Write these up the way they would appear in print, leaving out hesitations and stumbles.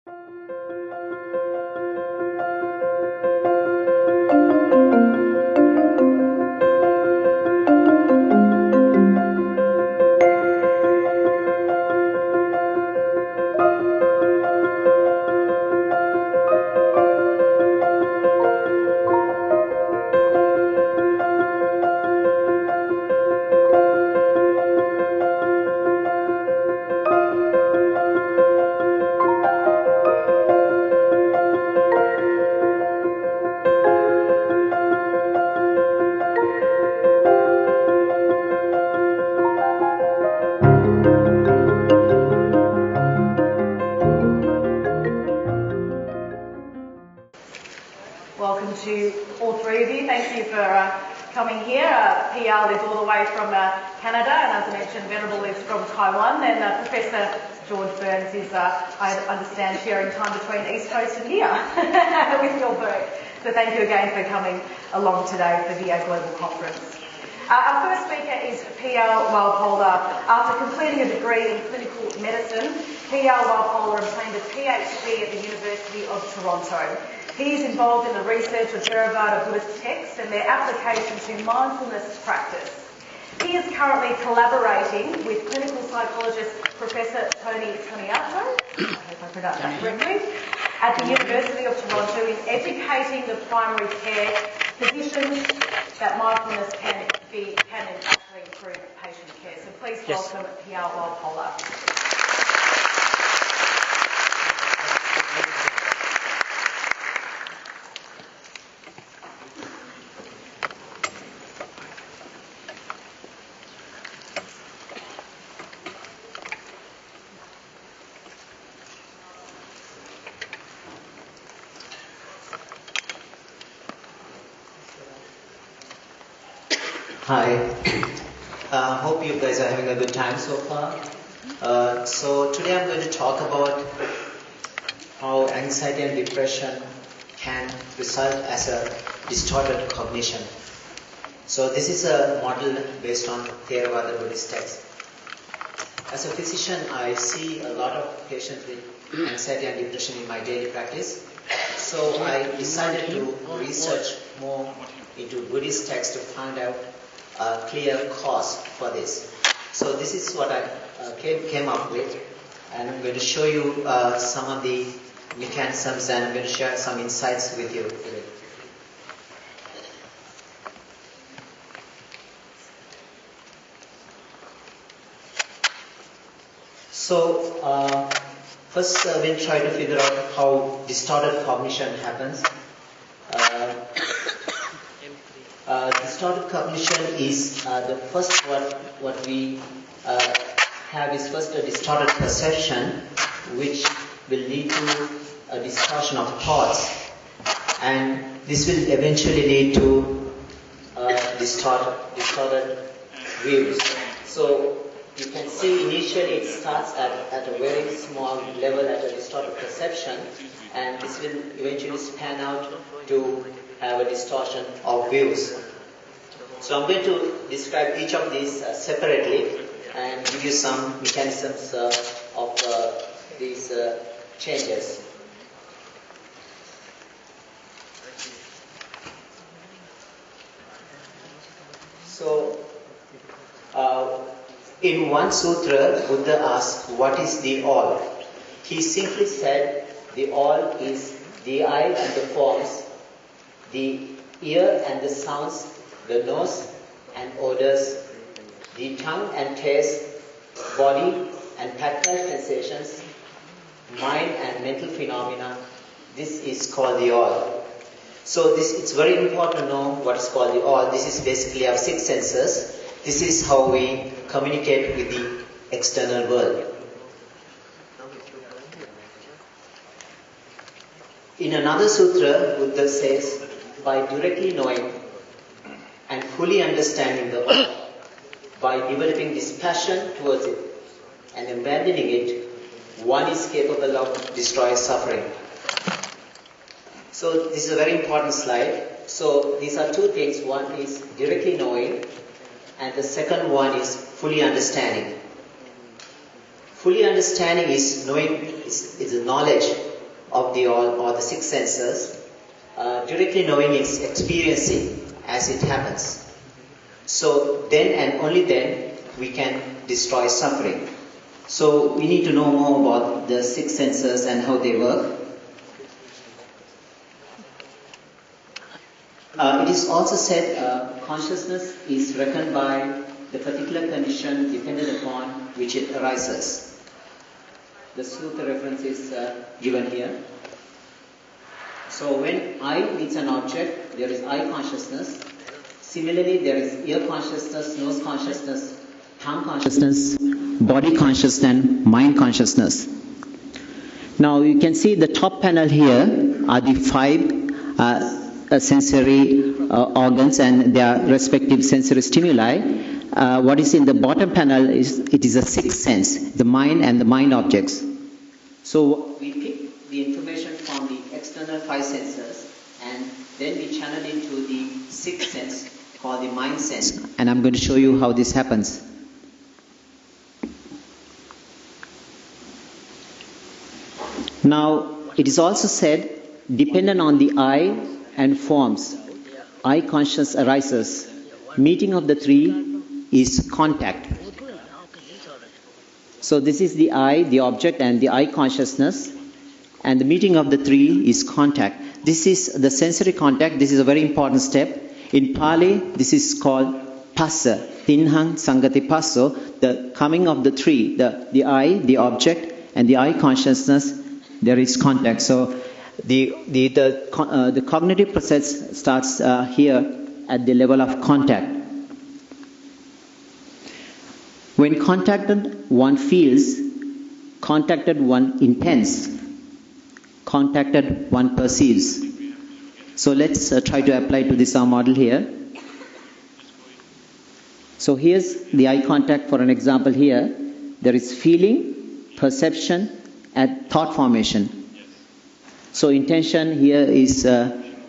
Welcome to all three of you. Thank you for coming here. Piyal is all the way from Canada, and as I mentioned, Venerable is from Taiwan, and Professor George Burns is, I understand, sharing time between East Coast and here with your work. So thank you again for coming along today for the Global Conference. Our first speaker is Piyal Walpola. After completing a degree in clinical medicine, Piyal Walpola obtained a PhD at the University of Toronto. He is involved in the research of Theravada Buddhist texts and their application to mindfulness practice. He is currently collaborating with clinical psychologist Professor Tony Toniato, I hope I pronounced that correctly, at the University of Toronto in educating the primary care physicians that mindfulness can actually improve patient care. So please welcome Piyal Walpola. Hi, hope you guys are having a good time so far. So today I'm going to talk about how anxiety and depression can result as a distorted cognition. So this is a model based on Theravada Buddhist texts. As a physician, I see a lot of patients with anxiety and depression in my daily practice. So I decided to research more into Buddhist texts to find out a clear cause for this. So this is what I came up with, and I'm going to show you some of the mechanisms, and I'm going to share some insights with you today. So first we'll try to figure out how distorted cognition happens. Distorted cognition is the first what we have is first a distorted perception, which will lead to a distortion of thoughts, and this will eventually lead to distorted views. So you can see initially it starts at a very small level, at a distorted perception, and this will eventually span out to have a distortion of views. So I'm going to describe each of these separately and give you some mechanisms of these changes. So in one sutra, Buddha asked, what is the all? He simply said, the all is the eye and the forms, the ear and the sounds, the nose and odors, the tongue and taste, body and tactile sensations, mind and mental phenomena. This is called the all. So it's very important to know what is called the all. This is basically our six senses. This is how we communicate with the external world. In another sutra, Buddha says, by directly knowing and fully understanding the all, by developing this passion towards it and abandoning it, one is capable of destroying suffering. So this is a very important slide. So these are two things. One is directly knowing, and the second one is fully understanding. Fully understanding is knowing, is a knowledge of the all or the six senses, directly knowing is experiencing as it happens. So then and only then we can destroy suffering. So we need to know more about the six senses and how they work. It is also said consciousness is reckoned by the particular condition dependent upon which it arises. The Sutta reference is given here. So when eye meets an object, there is eye consciousness. Similarly, there is ear consciousness, nose consciousness, tongue consciousness, body consciousness, and mind consciousness. Now you can see the top panel here are the five sensory organs and their respective sensory stimuli. What is in the bottom panel is a sixth sense, the mind and the mind objects. So we pick the information from the external five senses and then we channel into the sixth sense called the mind sense. And I'm going to show you how this happens. Now it is also said, dependent on the eye and forms, eye consciousness arises. Meeting of the three is contact. So this is the eye, the object, and the eye consciousness. And the meeting of the three is contact. This is the sensory contact. This is a very important step. In Pali, this is called passa. Tinhang sangati passo. The coming of the three, the eye, the object, and the eye consciousness, there is contact. So the cognitive process starts here at the level of contact. When contacted, one feels. Contacted, one intends. Contacted, one perceives. So let's try to apply to this our model here. So here's the eye contact for an example here. There is feeling, perception, and thought formation. So intention here is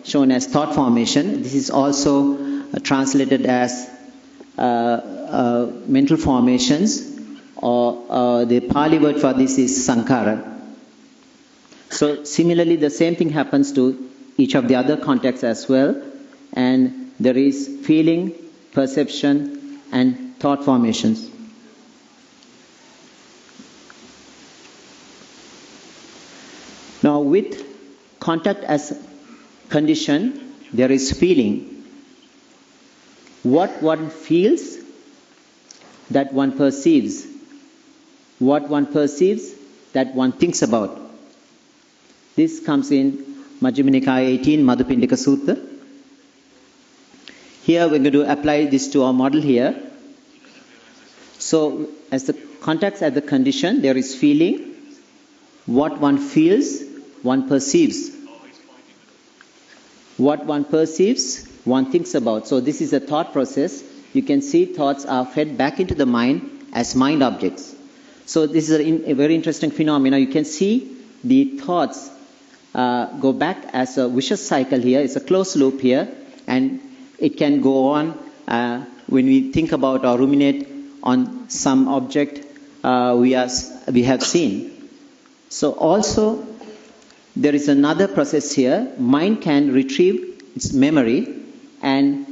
shown as thought formation. This is also translated as mental formations, or the Pali word for this is sankhara. So similarly, the same thing happens to each of the other contacts as well, and there is feeling, perception, and thought formations. Now, with contact as condition, there is feeling. What one feels, that one perceives. What one perceives, that one thinks about. This comes in Majjhima Nikaya 18, Madhupindika Sutta. Here we're going to apply this to our model here. So, as the contacts as the condition, there is feeling. What one feels, one perceives. What one perceives, one thinks about. So this is a thought process. You can see thoughts are fed back into the mind as mind objects. So this is a very interesting phenomenon. You can see the thoughts go back as a vicious cycle here. It's a closed loop here, and it can go on when we think about or ruminate on some object we have seen. So also there is another process here. Mind can retrieve its memory and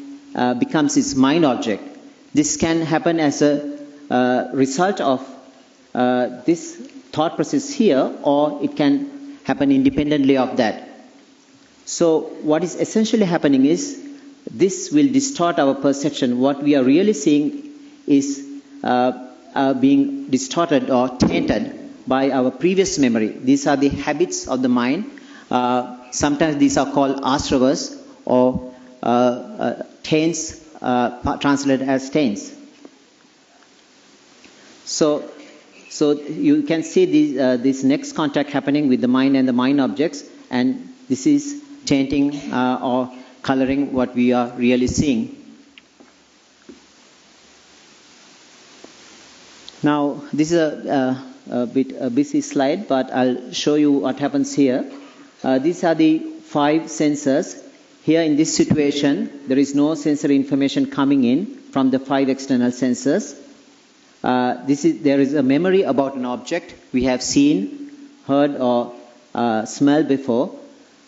becomes its mind object. This can happen as a result of this thought process here, or it can happen independently of that. So what is essentially happening is this will distort our perception. What we are really seeing is being distorted or tainted by our previous memory. These are the habits of the mind. Sometimes these are called asravas or taints, translated as taints. So you can see this next contact happening with the mind and the mind objects, and this is tainting or coloring what we are really seeing. Now, this is a bit busy slide, but I'll show you what happens here. These are the five senses. Here in this situation, there is no sensory information coming in from the five external senses. There is a memory about an object we have seen, heard, or smell before.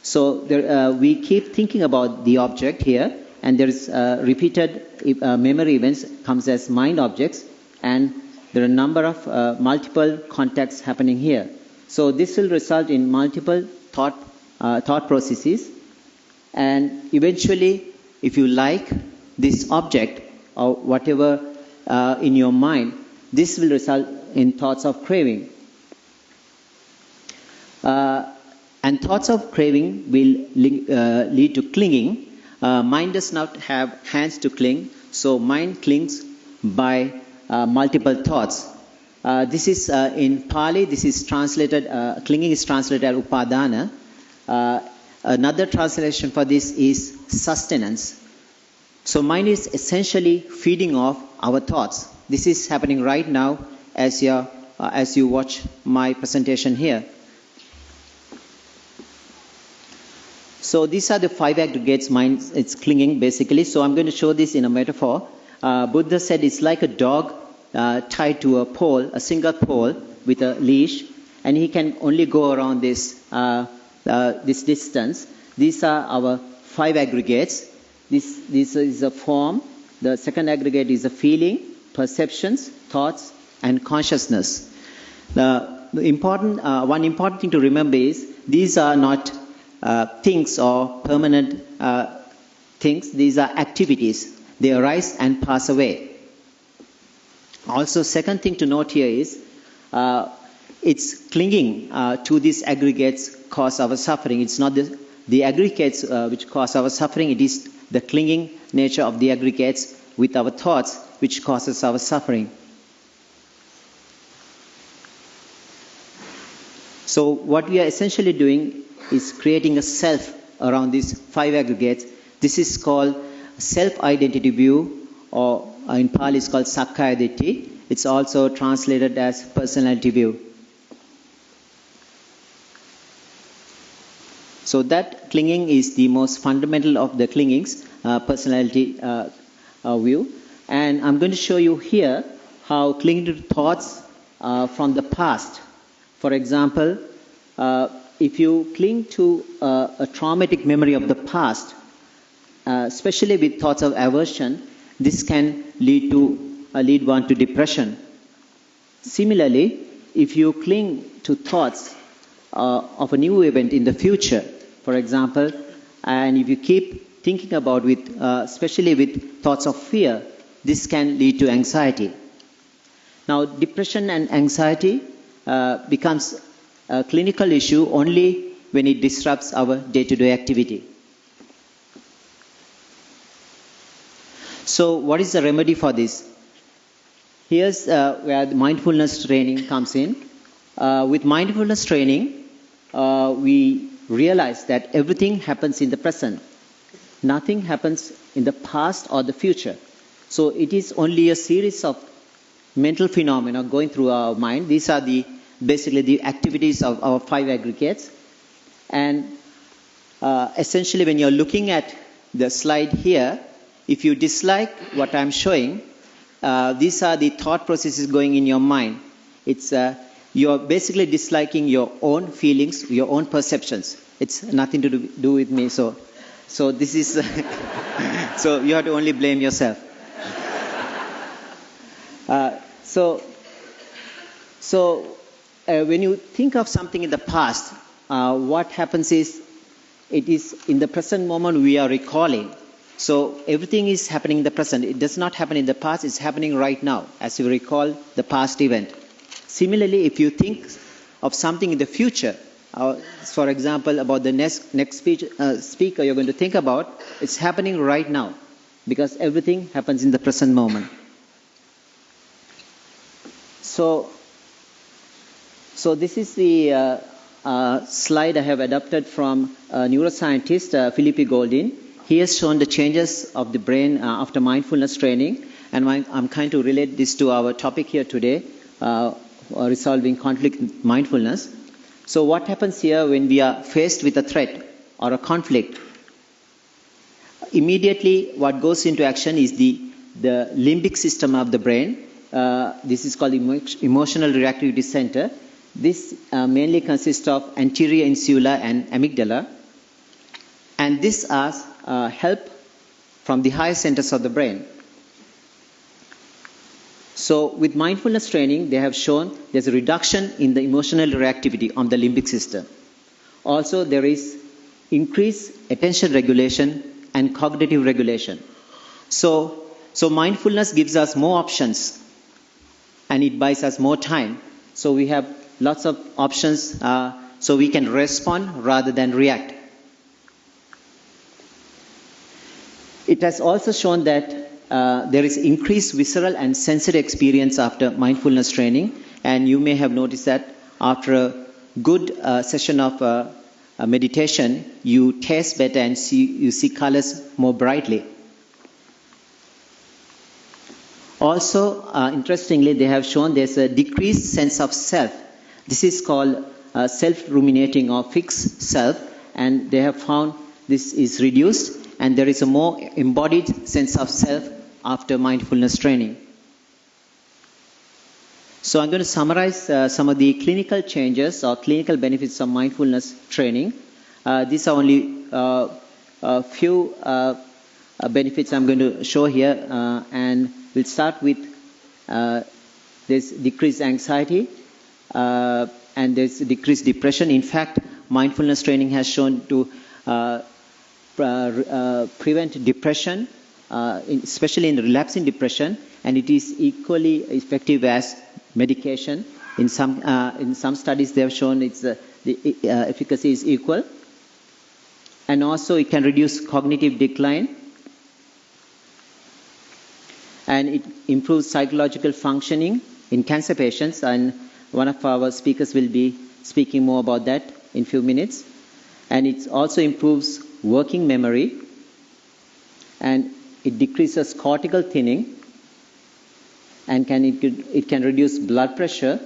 So there, we keep thinking about the object here, and there is repeated memory events comes as mind objects, and there are a number of multiple contacts happening here. So this will result in multiple thought processes, and eventually, if you like this object or whatever in your mind, this will result in thoughts of craving. And thoughts of craving will lead to clinging. Mind does not have hands to cling, so mind clings by multiple thoughts. This is in Pali, this is translated, clinging is translated as upadana. Another translation for this is sustenance. So mind is essentially feeding off our thoughts. This is happening right now as you watch my presentation here. So these are the 5 aggregates mind it's clinging basically. So I'm going to show this in a metaphor. Buddha said it's like a dog tied to a pole, a single pole with a leash, and he can only go around this distance. These are our 5 aggregates. This is a form. The second aggregate is a feeling, perceptions, thoughts, and consciousness. One important thing to remember is these are not things or permanent things. These are activities. They arise and pass away. Also, second thing to note here is it's clinging to these aggregates cause our suffering. It's not the aggregates which cause our suffering. It is the clinging nature of the aggregates with our thoughts which causes our suffering. So what we are essentially doing is creating a self around these 5 aggregates. This is called self-identity view, or in Pali it's called Sakkaya Ditthi. It's also translated as personality view. So that clinging is the most fundamental of the clingings, personality view. And I'm going to show you here how clinging to thoughts from the past. For example, if you cling to a traumatic memory of the past, especially with thoughts of aversion, this can lead one to depression. Similarly, if you cling to thoughts of a new event in the future, for example, and if you keep thinking about especially with thoughts of fear, this can lead to anxiety. Now, depression and anxiety becomes a clinical issue only when it disrupts our day-to-day activity. So what is the remedy for this? Here's where the mindfulness training comes in. With mindfulness training, we realize that everything happens in the present. Nothing happens in the past or the future. So it is only a series of mental phenomena going through our mind. These are basically the activities of our 5 aggregates. And essentially when you're looking at the slide here, if you dislike what I'm showing, these are the thought processes going in your mind. It's you're basically disliking your own feelings, your own perceptions. It's nothing to do with me. So this is so you have to only blame yourself. When you think of something in the past, what happens is it is in the present moment we are recalling. So everything is happening in the present. It does not happen in the past. It's happening right now as you recall the past event. Similarly, if you think of something in the future, for example, about the next speaker you're going to think about, it's happening right now because everything happens in the present moment. So this is the slide I have adapted from neuroscientist Philippe Goldin. He has shown the changes of the brain after mindfulness training, and I'm trying to relate this to our topic here today, resolving conflict with mindfulness. So what happens here when we are faced with a threat or a conflict? Immediately what goes into action is the limbic system of the brain. This is called emotional reactivity center. This mainly consists of anterior insula and amygdala, and this asks help from the higher centers of the brain. So with mindfulness training, they have shown there's a reduction in the emotional reactivity on the limbic system. Also, there is increased attention regulation and cognitive regulation. So mindfulness gives us more options, and it buys us more time. So we have lots of options, so we can respond rather than react. It has also shown that there is increased visceral and sensory experience after mindfulness training, and you may have noticed that after a good session of meditation, you taste better and you see colors more brightly. Also, interestingly, they have shown there's a decreased sense of self. This is called self-ruminating or fixed self, and they have found this is reduced, and there is a more embodied sense of self after mindfulness training. So I'm going to summarize some of the clinical changes or clinical benefits of mindfulness training. These are only a few benefits I'm going to show here, and we'll start with this decreased anxiety and there's decreased depression. In fact, mindfulness training has shown to prevent depression, especially in relapsing depression, and it is equally effective as medication. In some studies, they have shown the efficacy is equal, and also it can reduce cognitive decline, and it improves psychological functioning in cancer patients, and one of our speakers will be speaking more about that in a few minutes. And it also improves working memory, and it decreases cortical thinning, and it can reduce blood pressure,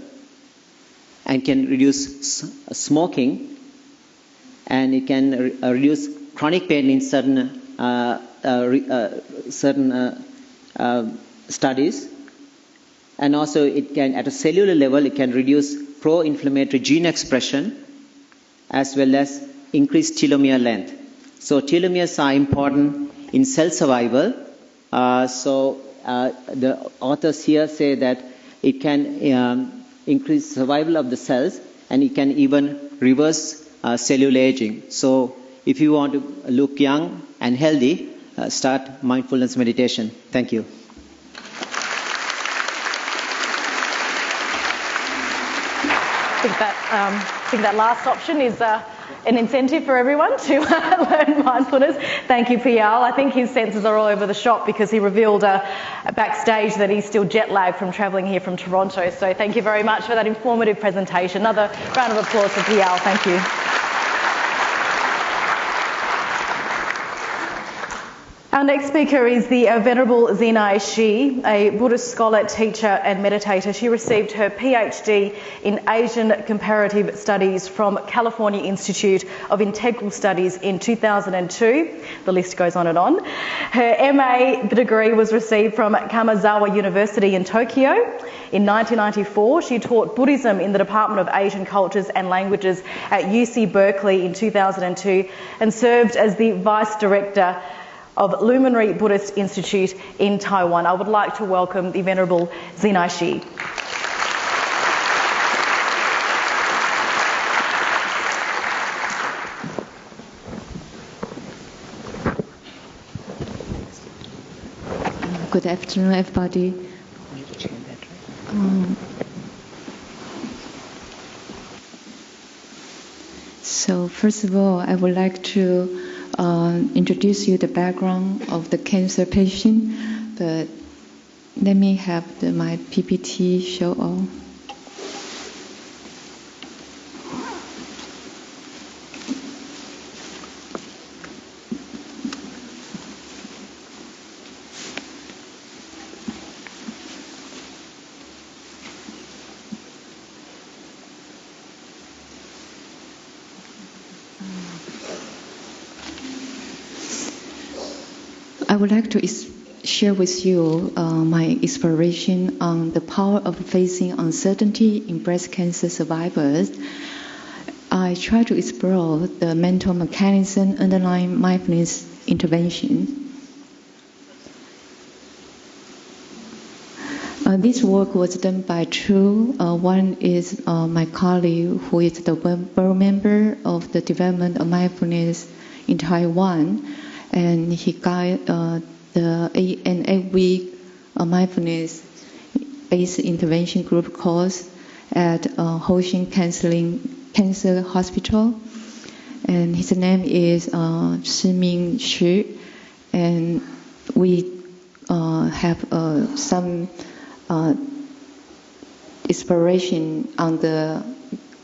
and can reduce smoking, and it can reduce chronic pain in certain studies. And also it can, at a cellular level, it can reduce pro-inflammatory gene expression as well as increase telomere length. So telomeres are important in cell survival. The authors here say that it can increase survival of the cells, and it can even reverse cellular aging. So if you want to look young and healthy, start mindfulness meditation. Thank you. I think that last option is an incentive for everyone to learn mindfulness. Thank you, Piyal. I think his senses are all over the shop because he revealed backstage that he's still jet lagged from travelling here from Toronto. So thank you very much for that informative presentation. Another round of applause for Piyal. Thank you. Our next speaker is the Venerable Zinai Shi, a Buddhist scholar, teacher and meditator. She received her PhD in Asian Comparative Studies from California Institute of Integral Studies in 2002. The list goes on and on. Her MA degree was received from Kanazawa University in Tokyo. In 1994, she taught Buddhism in the Department of Asian Cultures and Languages at UC Berkeley in 2002 and served as the Vice Director of Luminary Buddhist Institute in Taiwan. I would like to welcome the Venerable Zinai Shi. Good afternoon, everybody. So first of all, I would like to introduce you the background of the cancer patient, but let me have my PPT show all. I would like to share with you my exploration on the power of facing uncertainty in breast cancer survivors. I try to explore the mental mechanism underlying mindfulness intervention. This work was done by two. One is my colleague who is the board member of the development of mindfulness in Taiwan, and he got an 8-week mindfulness-based intervention group course at Hoshin Cancer Hospital, and his name is Shiming Shi, and we have some exploration on the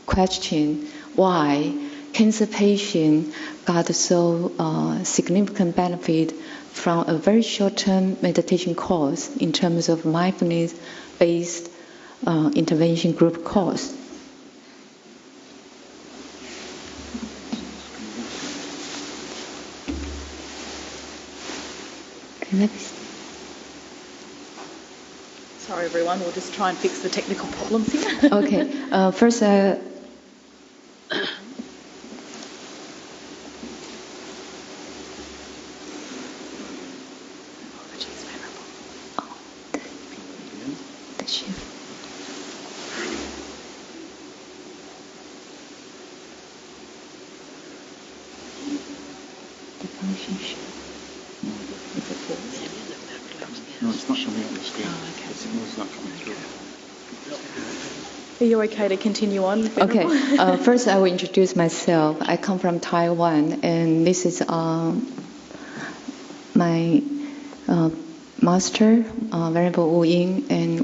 question why cancer patients got so significant benefit from a very short-term meditation course in terms of mindfulness-based intervention group course. Sorry, everyone. We'll just try and fix the technical problems here. Okay. First, the shift. The function shift. No, it's not coming up the screen. Oh, okay. The signal's not coming through. Are you okay to continue on? Okay. First, I will introduce myself. I come from Taiwan, and this is my master, Venerable Wu Ying, and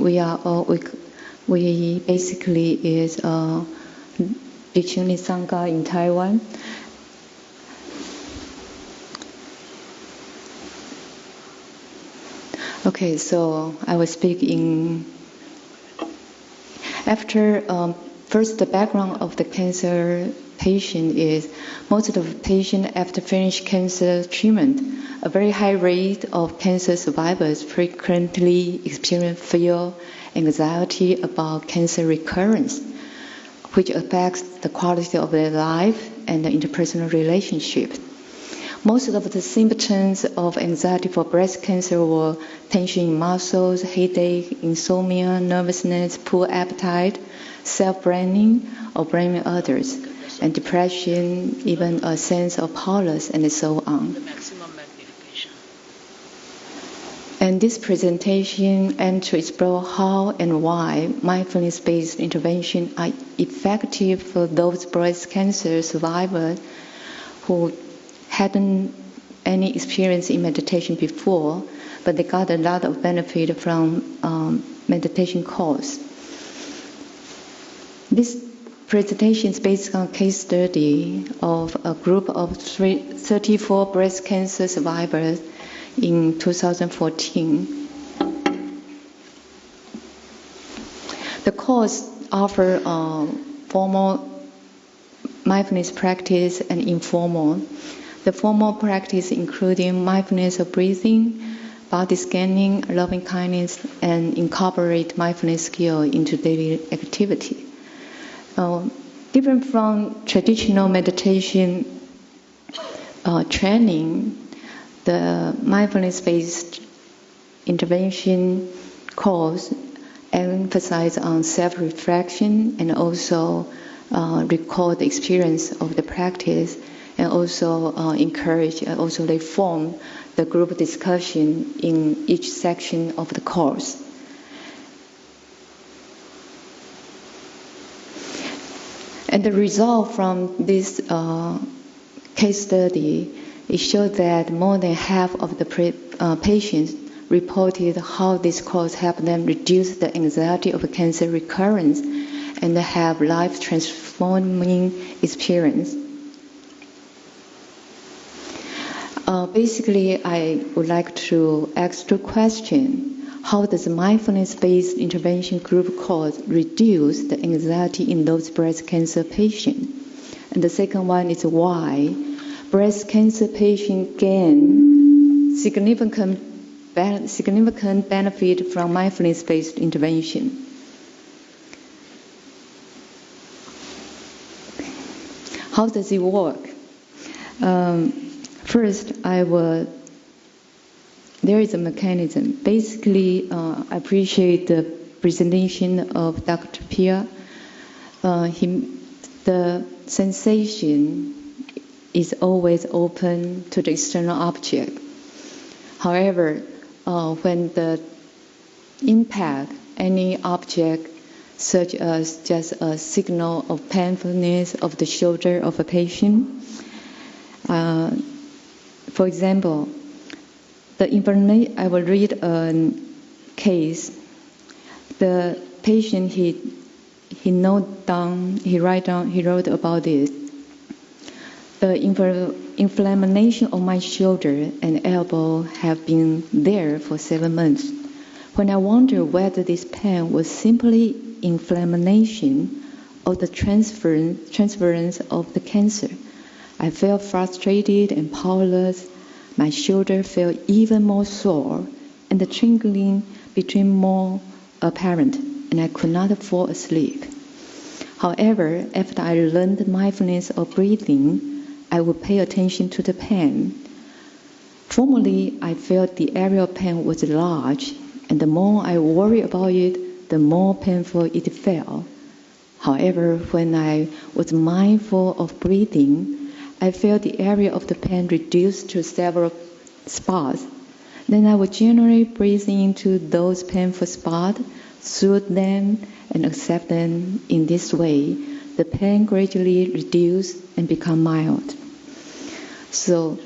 we basically is Bhikshuni Sangha in Taiwan. Okay, so I will speak in. After first, the background of the cancer patient is most of the patient after finished cancer treatment, a very high rate of cancer survivors frequently experience fear, anxiety about cancer recurrence, which affects the quality of their life and the interpersonal relationships. Most of the symptoms of anxiety for breast cancer were tension in muscles, headache, insomnia, nervousness, poor appetite, self-blaming or blaming others, and depression, even a sense of powerlessness, and so on. And this presentation aims to explore how and why mindfulness-based intervention are effective for those breast cancer survivors who hadn't any experience in meditation before, but they got a lot of benefit from meditation course. This presentation is based on a case study of a group of 34 breast cancer survivors in 2014. The course offers formal mindfulness practice and informal. The formal practice including mindfulness of breathing, body scanning, loving kindness, and incorporate mindfulness skill into daily activity. Different from traditional meditation training, the mindfulness-based intervention course emphasizes on self-reflection and also record the experience of the practice, and also encourage, also they form the group discussion in each section of the course. And the result from this case study, it showed that more than half of the patients reported how this course helped them reduce the anxiety of cancer recurrence and have life-transforming experience. Basically, I would like to ask two questions. How does mindfulness-based intervention group course reduce the anxiety in those breast cancer patients? And the second one is why breast cancer patients gain significant significant benefit from mindfulness-based intervention. How does it work? First, there is a mechanism. Basically, I appreciate the presentation of Dr. Piyal. The sensation is always open to the external object. However, when the impact any object, such as just a signal of painfulness of the shoulder of a patient, for example, I will read a case. The patient he wrote about it. The inflammation of my shoulder and elbow have been there for 7 months. When I wonder whether this pain was simply inflammation or the transference of the cancer, I felt frustrated and powerless. My shoulder felt even more sore, and the tingling became more apparent, and I could not fall asleep. However, after I learned mindfulness of breathing, I would pay attention to the pain. Formerly, I felt the area of pain was large, and the more I worried about it, the more painful it felt. However, when I was mindful of breathing, I felt the area of the pain reduced to several spots. Then I would generally breathe into those painful spots, soothe them, and accept them. In this way, the pain gradually reduced and become mild. So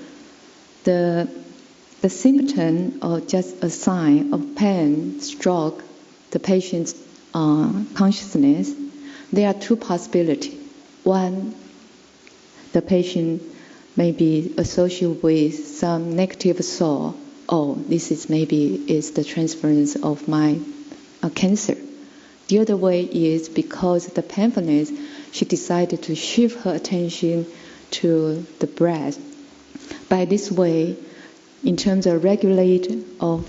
the symptom or just a sign of pain struck the patient's consciousness, there are two possibilities. One, the patient may be associated with some negative thought. Oh, this is the transference of my cancer. The other way is because of the painfulness, she decided to shift her attention to the breath. By this way, in terms of regulation of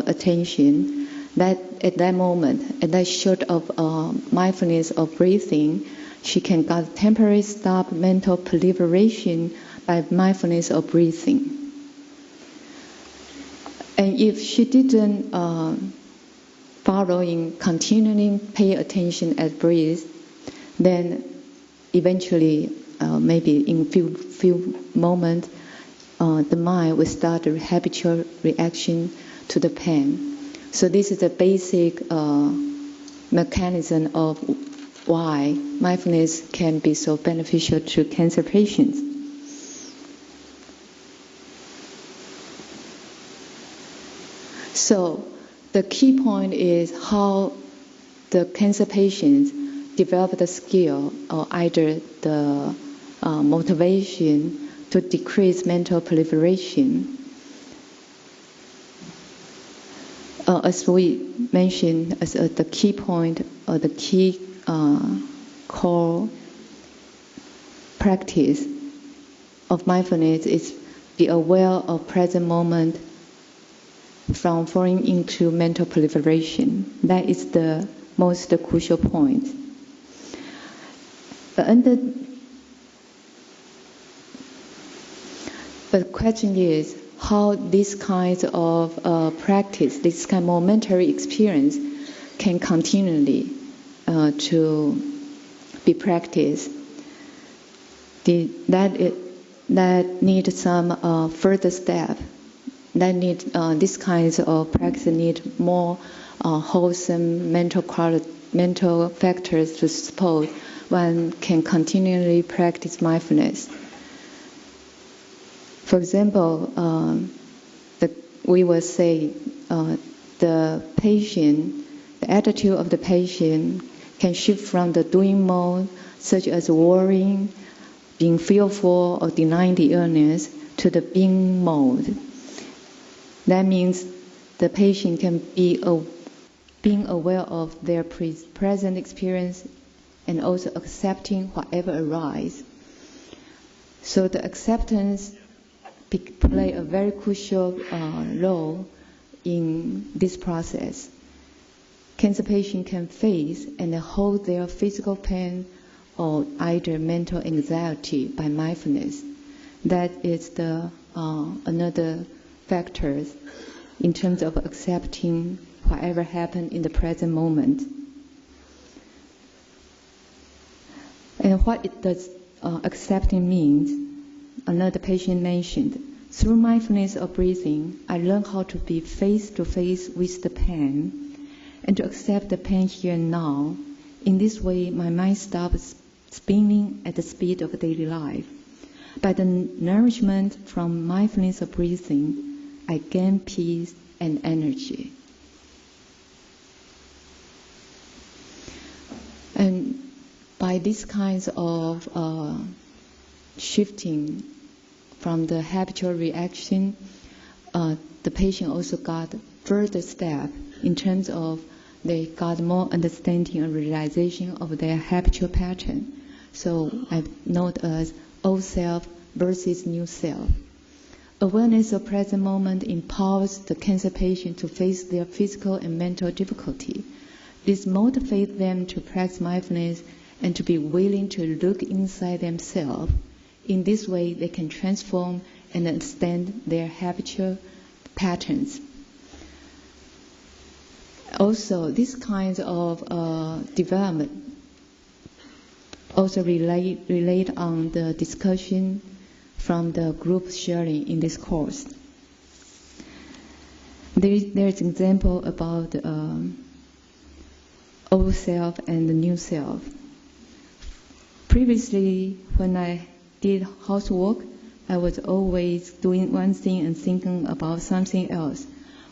attention, that at that moment, at that short of mindfulness of breathing, she can get temporary stop mental proliferation by mindfulness of breathing. And if she didn't continuing pay attention at breath, then eventually, maybe in few moments, the mind will start a habitual reaction to the pain. So this is the basic mechanism of why mindfulness can be so beneficial to cancer patients. So the key point is how the cancer patients develop the skill or either the motivation to decrease mental proliferation. As we mentioned, as the key point or the key core practice of mindfulness is be aware of present moment from falling into mental proliferation. That is the most crucial point. But the question is how this kind of practice, this kind of momentary experience can continually to be practiced. That needs some further step. This kind of practice need more wholesome mental factors to support one can continually practice mindfulness. For example, we will say the attitude of the patient can shift from the doing mode, such as worrying, being fearful, or denying the illness, to the being mode. That means the patient can be being aware of their present experience and also accepting whatever arises. So the acceptance play a very crucial role in this process. Cancer patients can face and hold their physical pain or either mental anxiety by mindfulness. That is the another factor in terms of accepting whatever happened in the present moment. And what it does accepting means, another patient mentioned, through mindfulness of breathing, I learned how to be face to face with the pain and to accept the pain here and now. In this way, my mind stops spinning at the speed of daily life. By the nourishment from mindfulness of breathing, I gain peace and energy. And by these kinds of shifting from the habitual reaction, the patient also got further step in terms of they got more understanding and realization of their habitual pattern. So I note as old self versus new self. Awareness of present moment empowers the cancer patient to face their physical and mental difficulty. This motivates them to practice mindfulness and to be willing to look inside themselves. In this way, they can transform and understand their habitual patterns. Also, this kind of development also relate on the discussion from the group sharing in this course. There is an example about old self and the new self. Previously, when I did housework, I was always doing one thing and thinking about something else.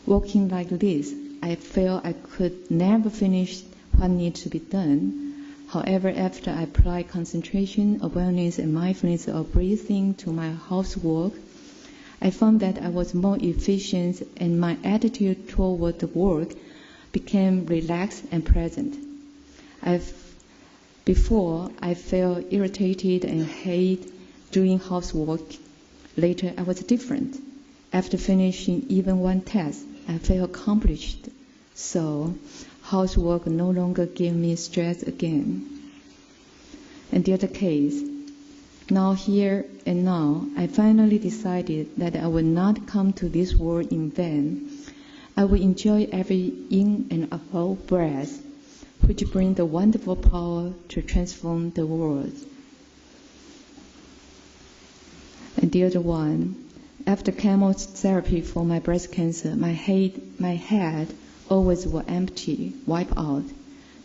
Working like this, I felt I could never finish what needs to be done. However, after I applied concentration, awareness, and mindfulness of breathing to my housework, I found that I was more efficient and my attitude toward the work became relaxed and present. Before, I felt irritated and hate doing housework. Later, I was different. After finishing even one task, I felt accomplished. So, housework no longer gave me stress again. And the other case, now here and now, I finally decided that I will not come to this world in vain. I will enjoy every in and out breath, which bring the wonderful power to transform the world. And the other one, after chemotherapy for my breast cancer, my head always was empty, wiped out.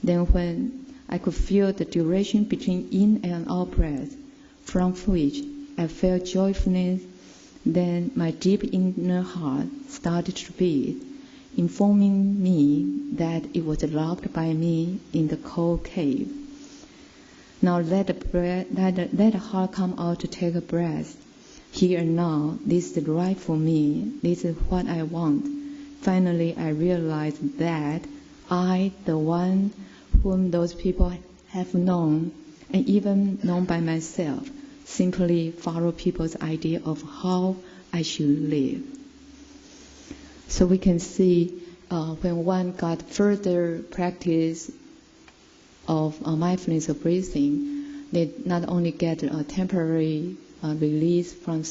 Then when I could feel the duration between in and out breath, from which I felt joyfulness, then my deep inner heart started to beat, informing me that it was locked by me in the cold cave. Now let the heart come out to take a breath. Here and now, this is right for me. This is what I want. Finally, I realized that I, the one whom those people have known, and even known by myself, simply follow people's idea of how I should live. So we can see when one got further practice of mindfulness of breathing, they not only get a temporary release from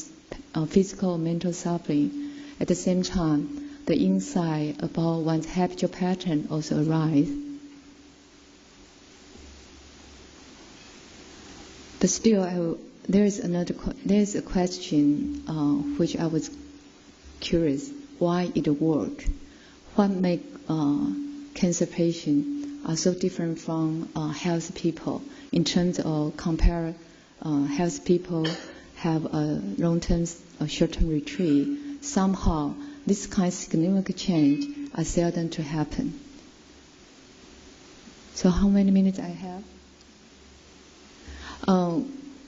physical and mental suffering, at the same time, the insight about one's habitual pattern also arises. But still, there is a question which I was curious: why it works? What makes cancer patients are so different from healthy people in terms of compare healthy people have a long-term or short-term retreat. Somehow, this kind of significant change are seldom to happen. So how many minutes I have?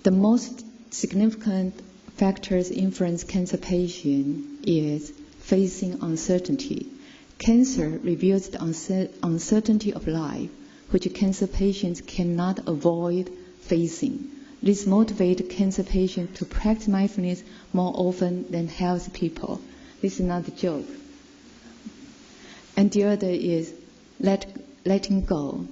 The most significant factors influence cancer patient is facing uncertainty. Cancer reveals the uncertainty of life, which cancer patients cannot avoid facing. This motivates cancer patients to practice mindfulness more often than healthy people. This is not a joke. And the other is letting go.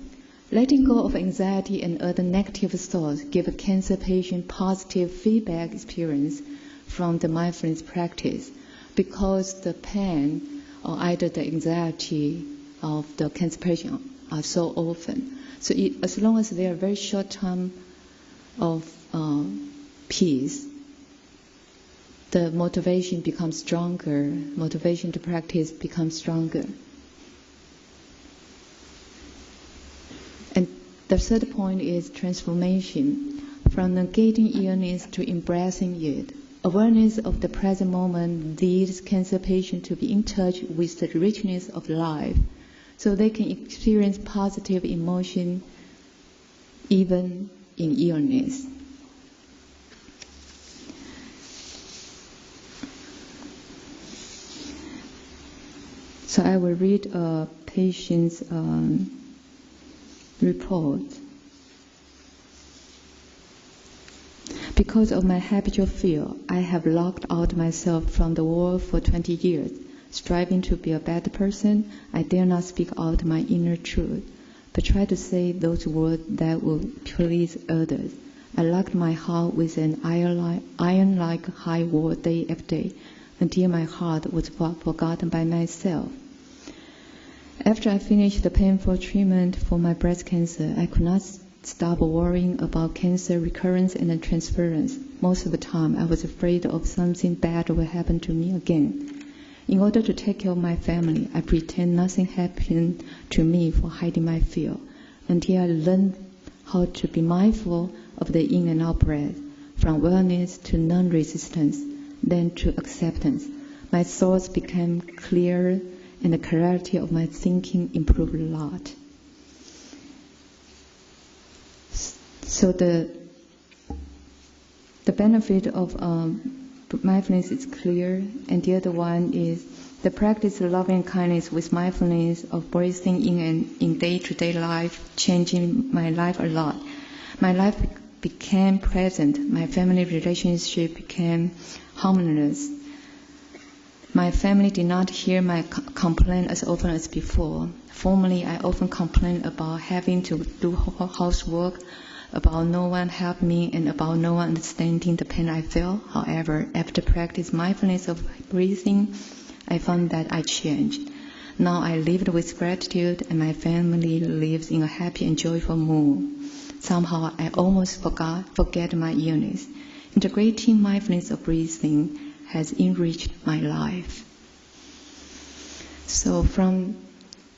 Letting go of anxiety and other negative thoughts give a cancer patient positive feedback experience from the mindfulness practice, because the pain or either the anxiety of the cancer patient are so often. So as long as they are very short time of peace, the motivation becomes stronger, motivation to practice becomes stronger. And the third point is transformation. From negating illness to embracing it. Awareness of the present moment leads cancer patients to be in touch with the richness of life, so they can experience positive emotion even in illness. So I will read a patient's report. Because of my habitual fear, I have locked out myself from the world for 20 years. Striving to be a better person, I dare not speak out my inner truth, but try to say those words that will please others. I locked my heart with an iron-like high wall day after day, until my heart was forgotten by myself. After I finished the painful treatment for my breast cancer, I could not stop worrying about cancer recurrence and transference. Most of the time, I was afraid of something bad will happen to me again. In order to take care of my family, I pretend nothing happened to me for hiding my fear, until I learned how to be mindful of the in and out breath, from awareness to non-resistance, then to acceptance. My thoughts became clearer, and the clarity of my thinking improved a lot. So the benefit of mindfulness is clear, and the other one is the practice of loving kindness with mindfulness of breathing in day-to-day life, changing my life a lot. My life became present. My family relationship became harmonious. My family did not hear my complaint as often as before. Formerly, I often complained about having to do housework, about no one helped me, and about no one understanding the pain I felt. However, after practice mindfulness of breathing, I found that I changed. Now I lived with gratitude, and my family lives in a happy and joyful mood. Somehow, I almost forget my illness. Integrating mindfulness of breathing has enriched my life. So from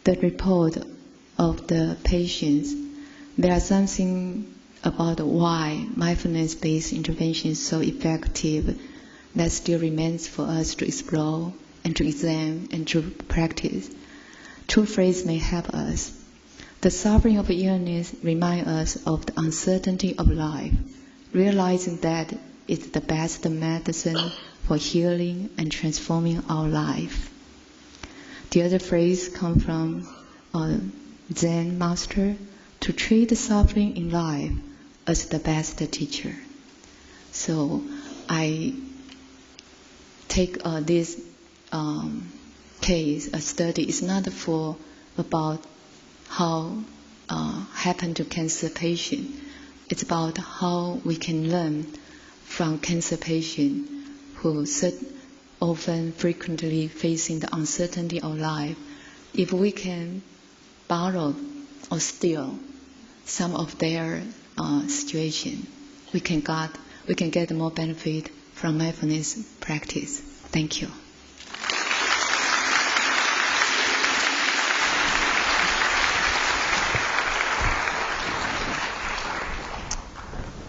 the report of the patients, there are something about why mindfulness-based intervention is so effective that still remains for us to explore and to examine and to practice. Two phrases may help us. The suffering of illness reminds us of the uncertainty of life, realizing that it's the best medicine for healing and transforming our life. The other phrase comes from a Zen master: to treat the suffering in life as the best teacher. So I take this case, a study, is not for about how happened to cancer patient. It's about how we can learn from cancer patient who often frequently facing the uncertainty of life. If we can borrow or steal some of their situation, we can get more benefit from mindfulness practice. Thank you.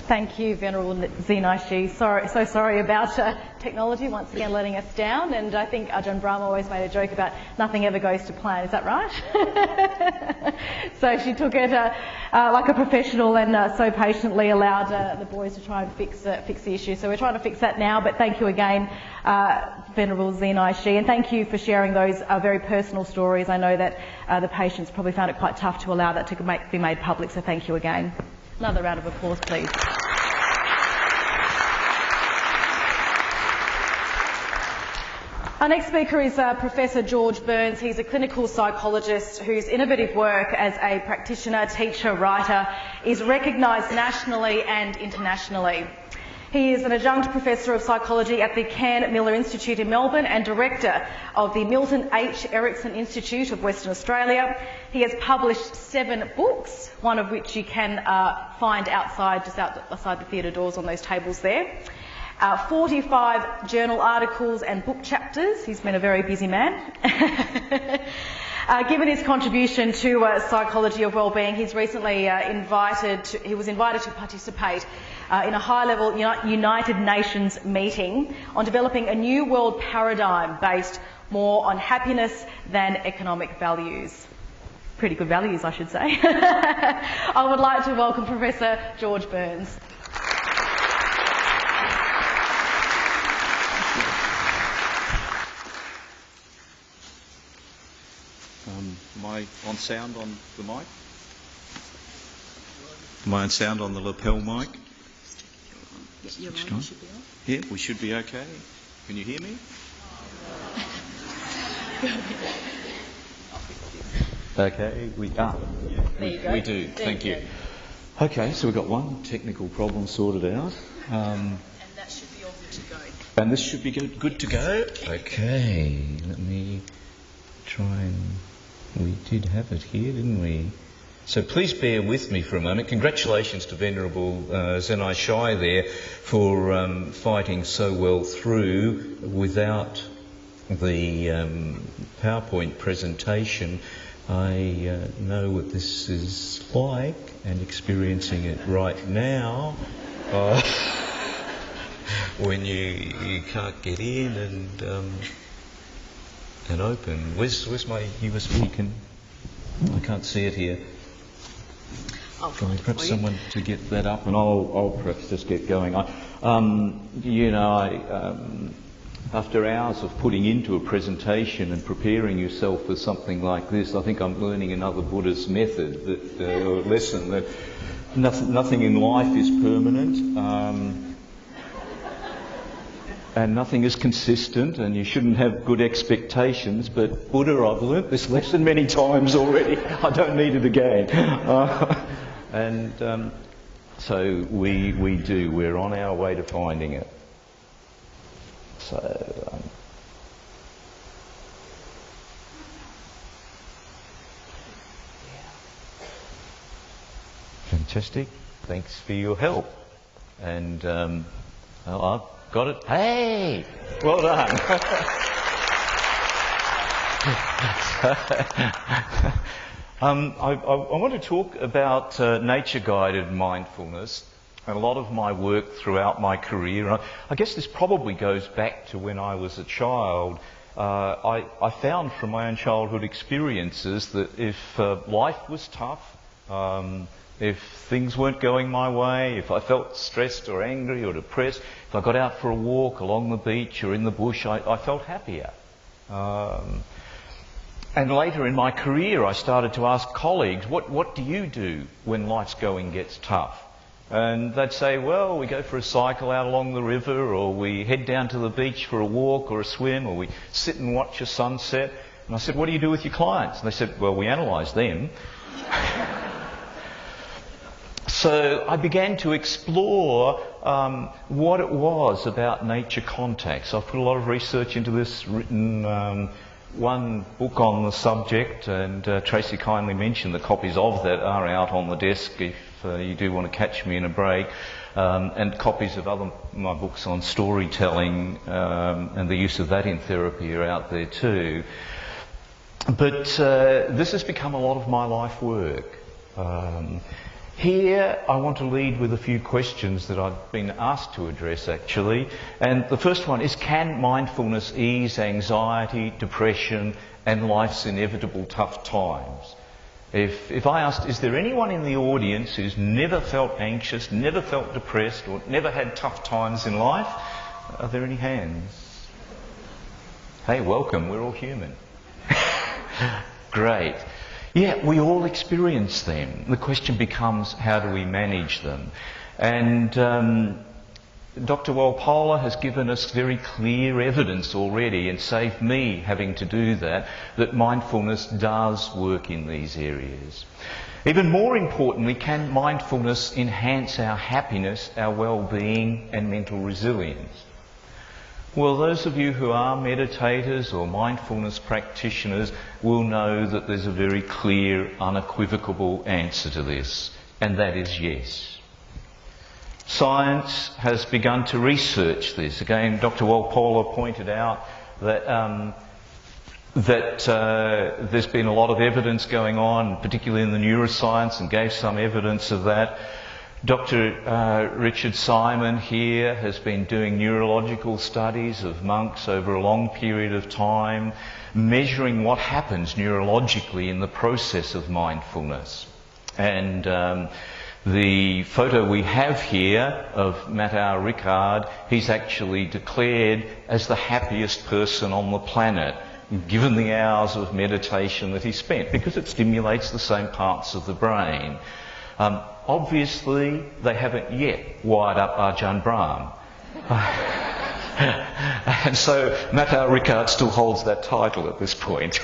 Thank you, Venerable Zinaishi. So sorry about technology once again letting us down, and I think Ajahn Brahma always made a joke about nothing ever goes to plan. Is that right? So she took it like a professional and so patiently allowed the boys to try and fix the issue. So we're trying to fix that now, but thank you again, Venerable Zinaishi, and thank you for sharing those very personal stories. I know that the patients probably found it quite tough to allow that to be made public, so thank you again. Another round of applause, please. Our next speaker is Professor George Burns. He's a clinical psychologist whose innovative work as a practitioner, teacher, writer is recognised nationally and internationally. He is an adjunct professor of psychology at the Cairn Miller Institute in Melbourne and director of the Milton H. Erickson Institute of Western Australia. He has published 7 books, one of which you can find outside, just outside the theatre doors on those tables there. 45 journal articles and book chapters. He's been a very busy man. Given his contribution to psychology of wellbeing, he's recently he was invited to participate in a high-level United Nations meeting on developing a new world paradigm based more on happiness than economic values. Pretty good values, I should say. I would like to welcome Professor George Burns. Am I on sound on the mic? Am I on sound on the lapel mic? Yeah, we should be okay. Can you hear me? Okay, we are. We do. Thank you. Okay, so we've got one technical problem sorted out. And that should be all good to go. And this should be good to go. Okay, let me try and... We did have it here, didn't we? So please bear with me for a moment. Congratulations to Venerable Zenai Shai there for fighting so well through without the PowerPoint presentation. I know what this is like and experiencing it right now when you can't get in and open. Where's my USB? I can't see it here. Can perhaps someone to get that up, and I'll perhaps just get going. After hours of putting into a presentation and preparing yourself for something like this, I think I'm learning another Buddhist method, or lesson, that nothing in life is permanent. And nothing is consistent, and you shouldn't have good expectations. But Buddha, I've learnt this lesson many times already. I don't need it again. So we do. We're on our way to finding it. So. Fantastic. Thanks for your help. And I've got it. Hey! Well done. I want to talk about nature-guided mindfulness, and a lot of my work throughout my career. I guess this probably goes back to when I was a child. I found from my own childhood experiences that if life was tough, if things weren't going my way, if I felt stressed or angry or depressed, if I got out for a walk along the beach or in the bush, I felt happier. And later in my career, I started to ask colleagues, what do you do when life's going gets tough? And they'd say, well, we go for a cycle out along the river, or we head down to the beach for a walk or a swim, or we sit and watch a sunset. And I said, what do you do with your clients? And they said, well, we analyse them. So I began to explore what it was about nature contact. So I've put a lot of research into this, written one book on the subject, and Tracy kindly mentioned the copies of that are out on the desk if you do want to catch me in a break, and copies of my books on storytelling and the use of that in therapy are out there too. But this has become a lot of my life work. Here I want to lead with a few questions that I've been asked to address actually. And the first one is, can mindfulness ease anxiety, depression and life's inevitable tough times? If I asked, is there anyone in the audience who's never felt anxious, never felt depressed or never had tough times in life? Are there any hands? Hey, welcome, we're all human. Great. Yeah, we all experience them. The question becomes, how do we manage them? And Dr. Walpola has given us very clear evidence already, and saved me having to do that mindfulness does work in these areas. Even more importantly, can mindfulness enhance our happiness, our well-being and mental resilience? Well, those of you who are meditators or mindfulness practitioners will know that there's a very clear, unequivocal answer to this, and that is yes. Science has begun to research this. Again, Dr. Walpola pointed out that there's been a lot of evidence going on, particularly in the neuroscience, and gave some evidence of that. Dr. Richard Simon here has been doing neurological studies of monks over a long period of time, measuring what happens neurologically in the process of mindfulness. And the photo we have here of Matau Ricard, he's actually declared as the happiest person on the planet, given the hours of meditation that he spent, because it stimulates the same parts of the brain. Obviously, they haven't yet wired up Ajahn Brahm. And so Matau Ricard still holds that title at this point.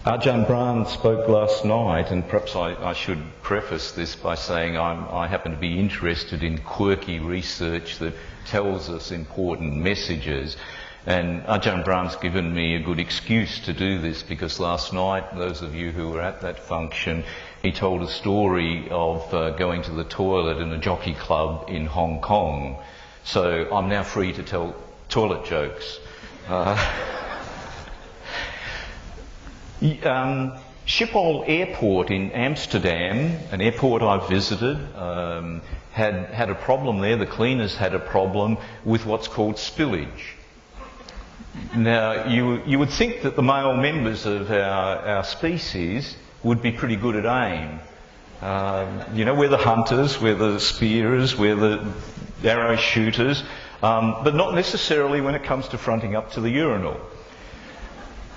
Ajahn Brahm spoke last night, and perhaps I should preface this by saying I happen to be interested in quirky research that tells us important messages. And Ajahn Brahm's given me a good excuse to do this, because last night, those of you who were at that function, he told a story of going to the toilet in a jockey club in Hong Kong. So I'm now free to tell toilet jokes. Schiphol Airport in Amsterdam, an airport I visited, had a problem there. The cleaners had a problem with what's called spillage. Now, you would think that the male members of our species would be pretty good at aim. We're the hunters, we're the spearers, we're the arrow shooters, but not necessarily when it comes to fronting up to the urinal.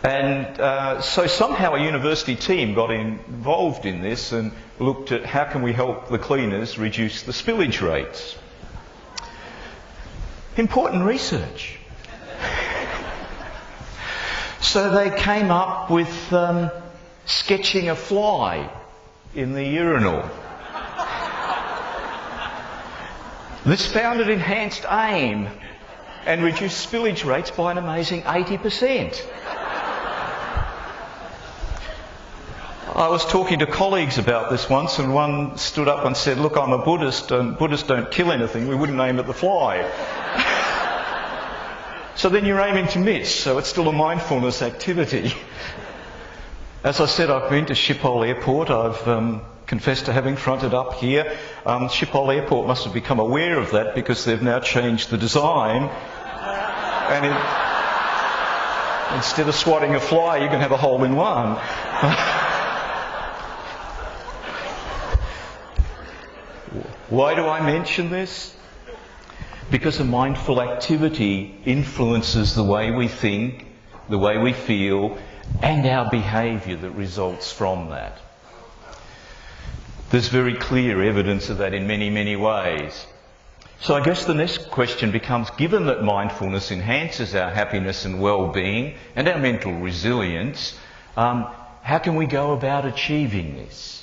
And so somehow a university team got involved in this and looked at how can we help the cleaners reduce the spillage rates. Important research. So they came up with sketching a fly in the urinal. This found it enhanced aim and reduced spillage rates by an amazing 80%. I was talking to colleagues about this once, and one stood up and said, "Look, I'm a Buddhist, and Buddhists don't kill anything. We wouldn't aim at the fly." So then you're aiming to miss, so it's still a mindfulness activity. As I said, I've been to Schiphol Airport. I've confessed to having fronted up here. Schiphol Airport must have become aware of that, because they've now changed the design. And instead of swatting a fly, you can have a hole in one. Why do I mention this? Because a mindful activity influences the way we think, the way we feel, and our behaviour that results from that. There's very clear evidence of that in many, many ways. So I guess the next question becomes, given that mindfulness enhances our happiness and well-being and our mental resilience, how can we go about achieving this?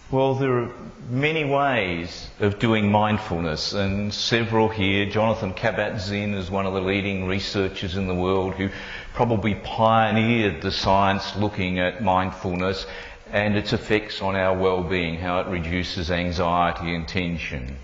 Well, there are many ways of doing mindfulness, and several here. Jonathan Kabat-Zinn is one of the leading researchers in the world who probably pioneered the science looking at mindfulness and its effects on our well-being, how it reduces anxiety and tension.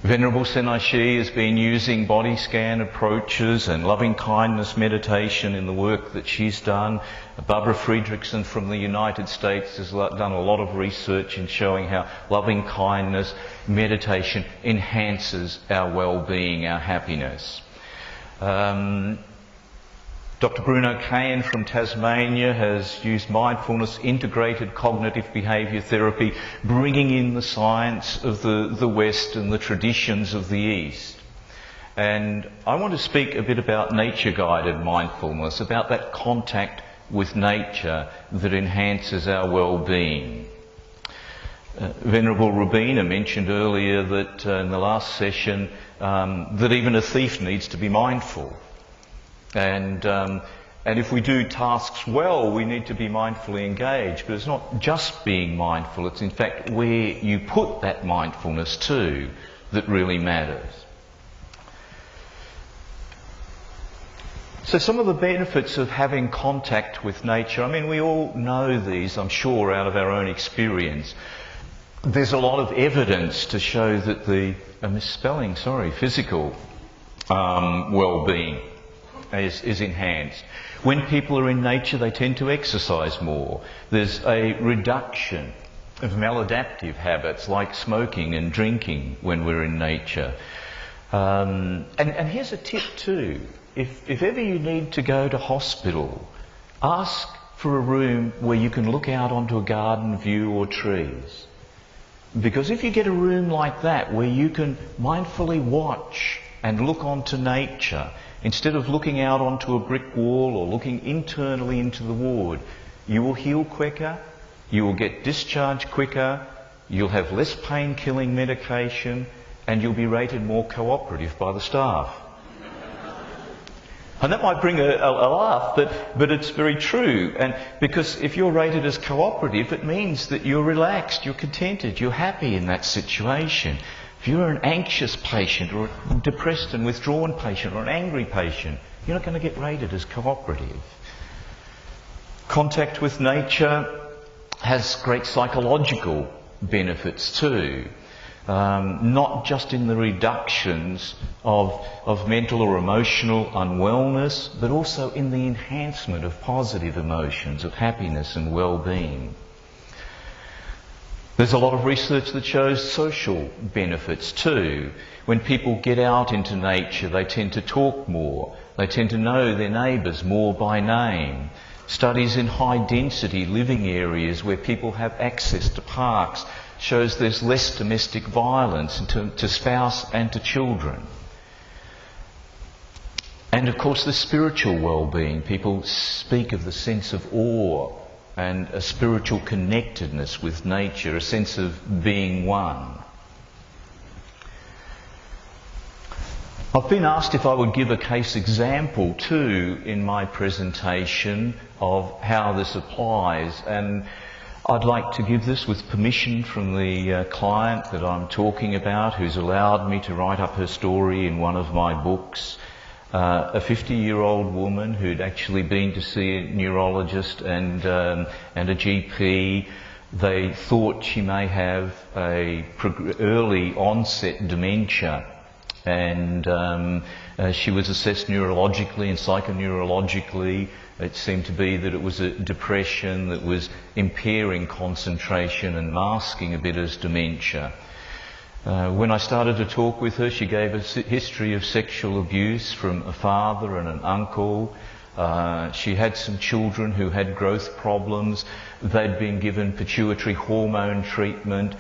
Venerable Senai has been using body scan approaches and loving kindness meditation in the work that she's done. Barbara Friedrichsen from the United States has done a lot of research in showing how loving kindness meditation enhances our well-being, our happiness. Dr. Bruno Cahen from Tasmania has used mindfulness, integrated cognitive behaviour therapy, bringing in the science of the West and the traditions of the East. And I want to speak a bit about nature-guided mindfulness, about that contact with nature that enhances our well-being. Venerable Rabina mentioned earlier that in the last session that even a thief needs to be mindful. And if we do tasks well, we need to be mindfully engaged. But it's not just being mindful, it's in fact where you put that mindfulness to that really matters. So some of the benefits of having contact with nature, I mean, we all know these, I'm sure, out of our own experience. There's a lot of evidence to show that physical well-being is enhanced. When people are in nature, they tend to exercise more. There's a reduction of maladaptive habits like smoking and drinking when we're in nature. And here's a tip too. If ever you need to go to hospital, ask for a room where you can look out onto a garden view or trees. Because if you get a room like that where you can mindfully watch and look onto nature, instead of looking out onto a brick wall or looking internally into the ward, you will heal quicker, you will get discharged quicker, you'll have less pain-killing medication, and you'll be rated more cooperative by the staff. And that might bring a laugh, but it's very true. And because if you're rated as cooperative, it means that you're relaxed, you're contented, you're happy in that situation. If you're an anxious patient or a depressed and withdrawn patient or an angry patient, you're not going to get rated as cooperative. Contact with nature has great psychological benefits too. Not just in the reductions of mental or emotional unwellness, but also in the enhancement of positive emotions, of happiness and well-being. There's a lot of research that shows social benefits too. When people get out into nature, they tend to talk more. They tend to know their neighbours more by name. Studies in high-density living areas where people have access to parks shows there's less domestic violence to spouse and to children. And of course the spiritual well-being. People speak of the sense of awe and a spiritual connectedness with nature, a sense of being one. I've been asked if I would give a case example too in my presentation of how this applies, and I'd like to give this with permission from the client that I'm talking about, who's allowed me to write up her story in one of my books. A 50-year-old woman who'd actually been to see a neurologist and a GP. They thought she may have a early onset dementia, and she was assessed neurologically and psychoneurologically. It seemed to be that it was a depression that was impairing concentration and masking a bit as dementia. When I started to talk with her, she gave a history of sexual abuse from a father and an uncle. She had some children who had growth problems. They'd been given pituitary hormone treatment.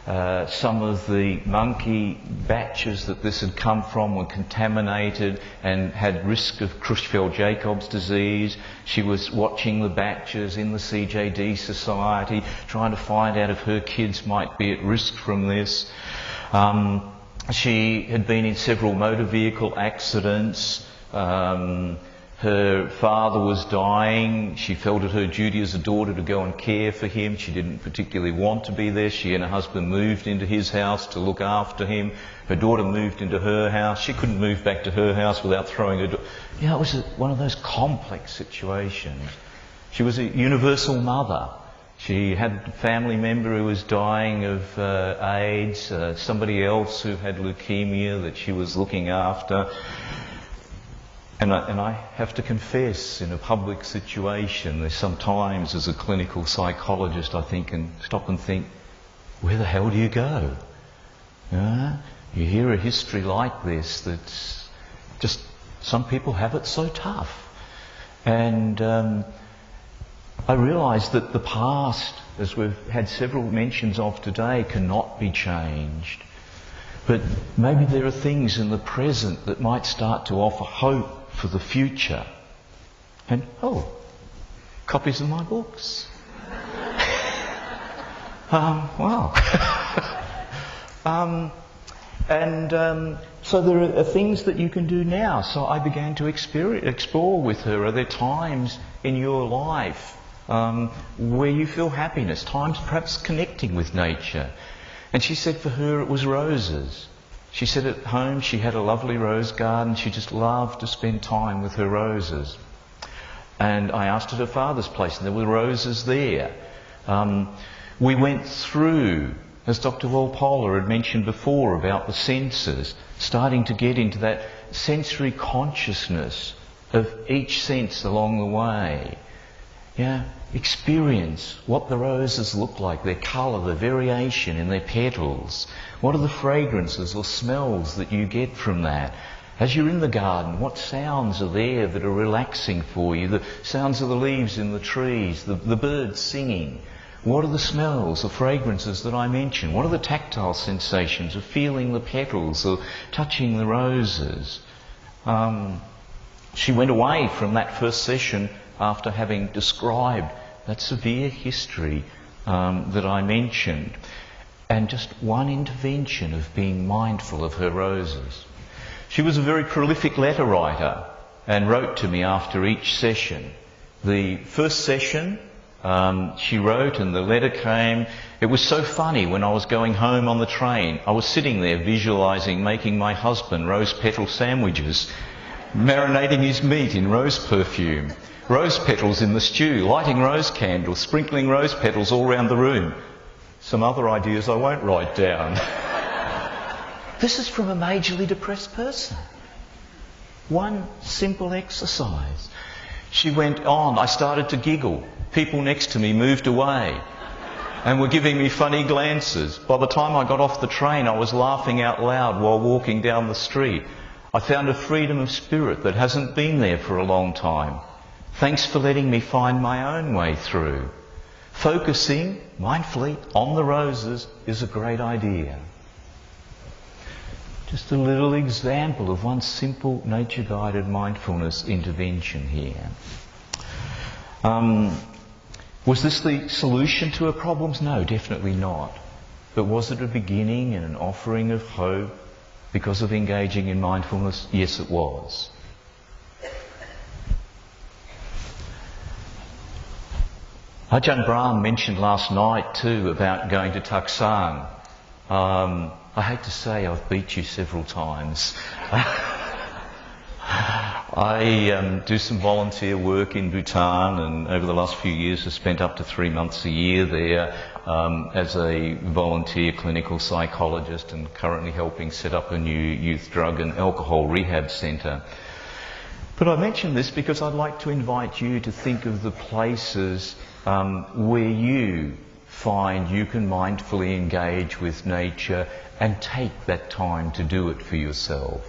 Some of the monkey batches that this had come from were contaminated and had risk of Creutzfeldt-Jacobs disease. She was watching the batches in the CJD Society, trying to find out if her kids might be at risk from this. She had been in several motor vehicle accidents. Her father was dying. She felt it her duty as a daughter to go and care for him. She didn't particularly want to be there. She and her husband moved into his house to look after him. Her daughter moved into her house. She couldn't move back to her house without throwing her daughter. You know, it was one of those complex situations. She was a universal mother. She had a family member who was dying of AIDS, somebody else who had leukemia that she was looking after. And I have to confess, in a public situation, there's sometimes as a clinical psychologist I think and stop and think, where the hell do you go? You hear a history like this that's just, some people have it so tough. And I realise that the past, as we've had several mentions of today, cannot be changed. But maybe there are things in the present that might start to offer hope for the future. And, copies of my books. Wow. So there are things that you can do now. So I began to explore with her. Are there times in your life where you feel happiness, times perhaps connecting with nature? And she said for her it was roses. She said at home she had a lovely rose garden. She just loved to spend time with her roses. And I asked at her father's place, and there were roses there. We went through, as Dr. Walpola had mentioned before, about the senses, starting to get into that sensory consciousness of each sense along the way. Yeah, experience what the roses look like, their colour, the variation in their petals. What are the fragrances or smells that you get from that? As you're in the garden, what sounds are there that are relaxing for you? The sounds of the leaves in the trees, the birds singing. What are the smells, the fragrances that I mentioned? What are the tactile sensations of feeling the petals or touching the roses? She went away from that first session after having described that severe history that I mentioned, and just one intervention of being mindful of her roses. She was a very prolific letter writer and wrote to me after each session. The first session she wrote and the letter came. It was so funny when I was going home on the train. I was sitting there visualising making my husband rose petal sandwiches, marinating his meat in rose perfume, rose petals in the stew, lighting rose candles, sprinkling rose petals all around the room. Some other ideas I won't write down. This is from a majorly depressed person. One simple exercise. She went on. I started to giggle. People next to me moved away and were giving me funny glances. By the time I got off the train, I was laughing out loud while walking down the street. I found a freedom of spirit that hasn't been there for a long time. Thanks for letting me find my own way through. Focusing mindfully on the roses is a great idea. Just a little example of one simple nature-guided mindfulness intervention here. Was this the solution to her problems? No, definitely not. But was it a beginning and an offering of hope because of engaging in mindfulness? Yes, it was. Ajahn Brahm mentioned last night too about going to Taksang. I hate to say I've beat you several times. I do some volunteer work in Bhutan, and over the last few years have spent up to 3 months a year there as a volunteer clinical psychologist, and currently helping set up a new youth drug and alcohol rehab centre. But I mention this because I'd like to invite you to think of the places where you find you can mindfully engage with nature and take that time to do it for yourself.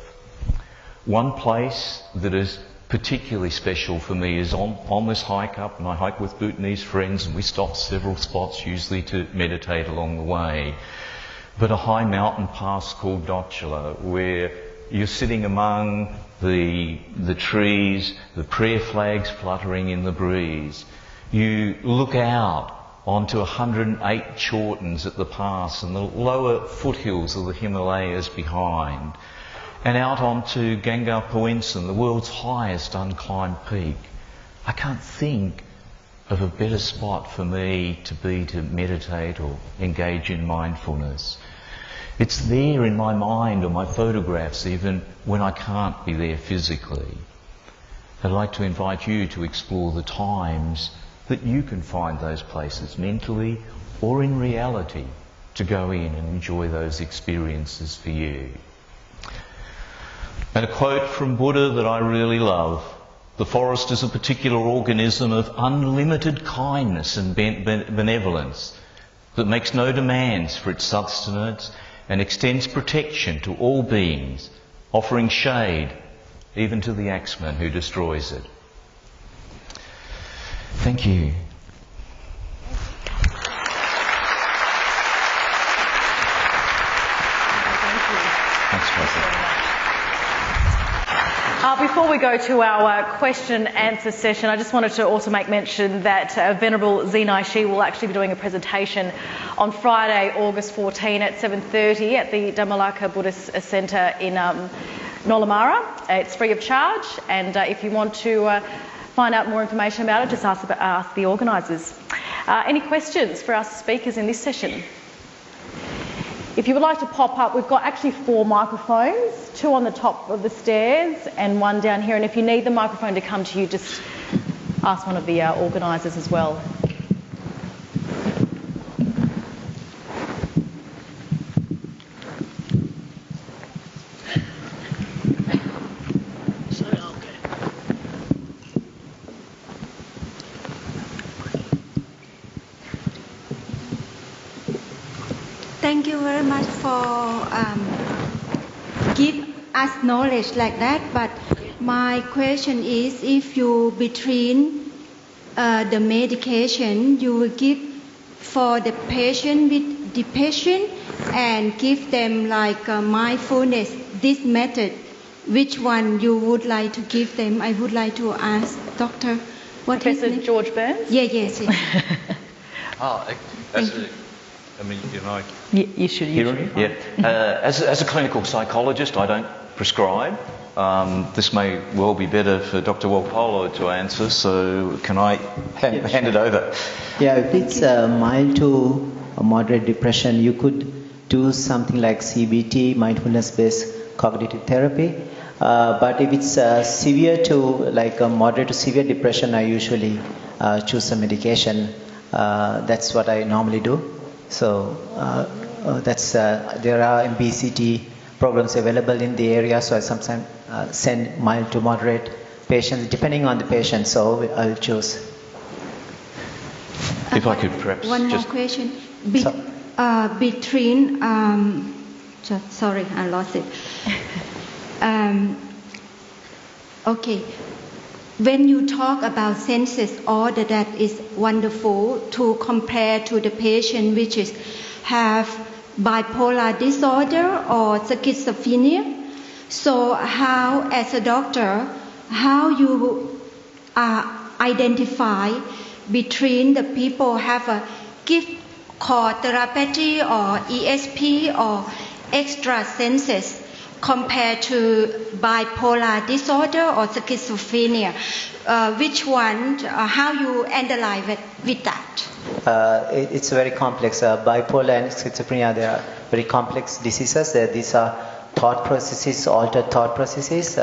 One place that is particularly special for me is on this hike up, and I hike with Bhutanese friends, and we stop several spots usually to meditate along the way. But a high mountain pass called Dochala, where you're sitting among the trees, the prayer flags fluttering in the breeze. You look out onto 108 Chortens at the pass and the lower foothills of the Himalayas behind, and out onto Gangar Puensan, the world's highest unclimbed peak. I can't think of a better spot for me to be to meditate or engage in mindfulness. It's there in my mind or my photographs even when I can't be there physically. I'd like to invite you to explore the times that you can find those places mentally or in reality to go in and enjoy those experiences for you. And a quote from Buddha that I really love: the forest is a particular organism of unlimited kindness and benevolence that makes no demands for its sustenance and extends protection to all beings, offering shade even to the axeman who destroys it. Thank you. Thanks, Professor. Before we go to our question and answer session, I just wanted to also make mention that Venerable Zenai Shi will actually be doing a presentation on Friday, August 14 at 7:30 at the Dhammalaka Buddhist Centre in Nolamara. It's free of charge, and if you want to find out more information about it, just ask the organisers. Any questions for our speakers in this session? If you would like to pop up, we've got actually 4 microphones, 2 on the top of the stairs and 1 down here. And if you need the microphone to come to you, just ask one of the organisers as well. Thank you very much for give us knowledge like that. But my question is, if you between the medication you will give for the patient with depression and give them like mindfulness, this method, which one you would like to give them? I would like to ask Doctor. Professor George Burns? Yes. You should. As a clinical psychologist, I don't prescribe. This may well be better for Dr. Walpola to answer, so can I hand it over? Yeah, if it's mild to moderate depression, you could do something like CBT, mindfulness-based cognitive therapy. But if it's severe to like moderate to severe depression, I usually choose some medication. That's what I normally do. So there are MBCT programs available in the area, so I sometimes send mild to moderate patients depending on the patient, so I'll choose. If I could perhaps one more question. Between sorry, I lost it. Okay. When you talk about senses order, that is wonderful to compare to the patient which is have bipolar disorder or schizophrenia. So how, as a doctor, how you identify between the people have a gift called therapy or ESP or extra senses compared to bipolar disorder or schizophrenia? Which one, how you analyze it with that? It's very complex. Bipolar and schizophrenia, they are very complex diseases. These are thought processes, altered thought processes,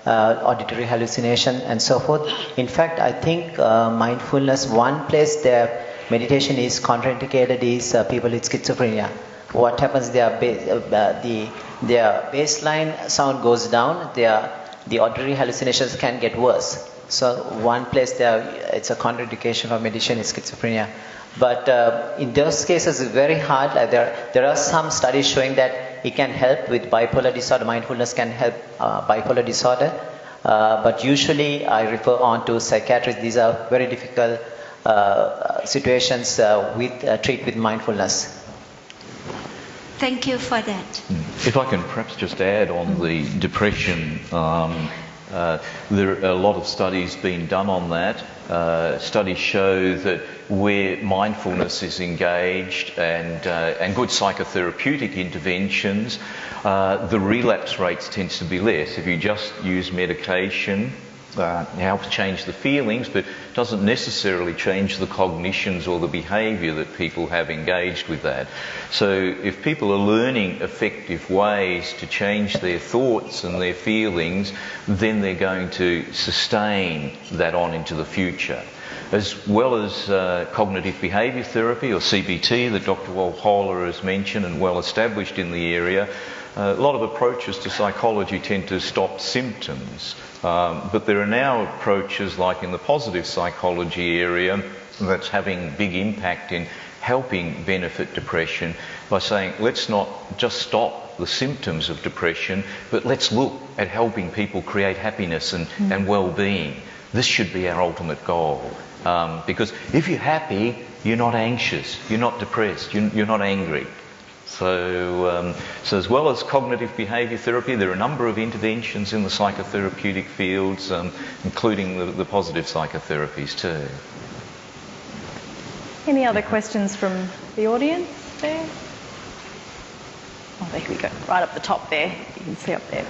auditory hallucination and so forth. In fact, I think mindfulness, one place their meditation is contraindicated is people with schizophrenia. What happens, their baseline sound goes down, the auditory hallucinations can get worse. So one place it's a contraindication of meditation is schizophrenia. But in those cases, it's very hard. There are some studies showing that it can help with bipolar disorder. Mindfulness can help bipolar disorder. But usually I refer on to psychiatrists. These are very difficult situations treat with mindfulness. Thank you for that. If I can perhaps just add on the depression, there are a lot of studies being done on that. Studies show that where mindfulness is engaged and good psychotherapeutic interventions, the relapse rates tends to be less. If you just use medication, it helps change the feelings, but doesn't necessarily change the cognitions or the behaviour that people have engaged with that. So if people are learning effective ways to change their thoughts and their feelings, then they're going to sustain that on into the future. As well as cognitive behaviour therapy or CBT that Dr. Walpola has mentioned and well established in the area, a lot of approaches to psychology tend to stop symptoms. But there are now approaches like in the positive psychology area that's having big impact in helping benefit depression by saying let's not just stop the symptoms of depression, but let's look at helping people create happiness and well-being. This should be our ultimate goal. Because if you're happy, you're not anxious, you're not depressed, you're not angry. So as well as cognitive behaviour therapy, there are a number of interventions in the psychotherapeutic fields, including the positive psychotherapies too. Any other questions from the audience there? Oh, there we go. Right up the top there. You can see up there.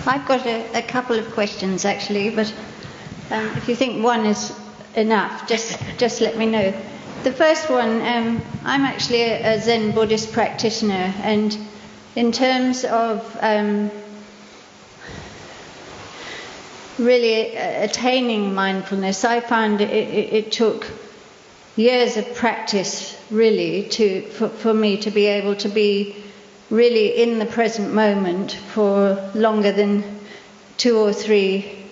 I've got a couple of questions actually, but if you think one is enough, just let me know. The first one, I'm actually a Zen Buddhist practitioner, and in terms of really attaining mindfulness, I found it took years of practice really for me to be able to be really in the present moment for longer than 2 or 3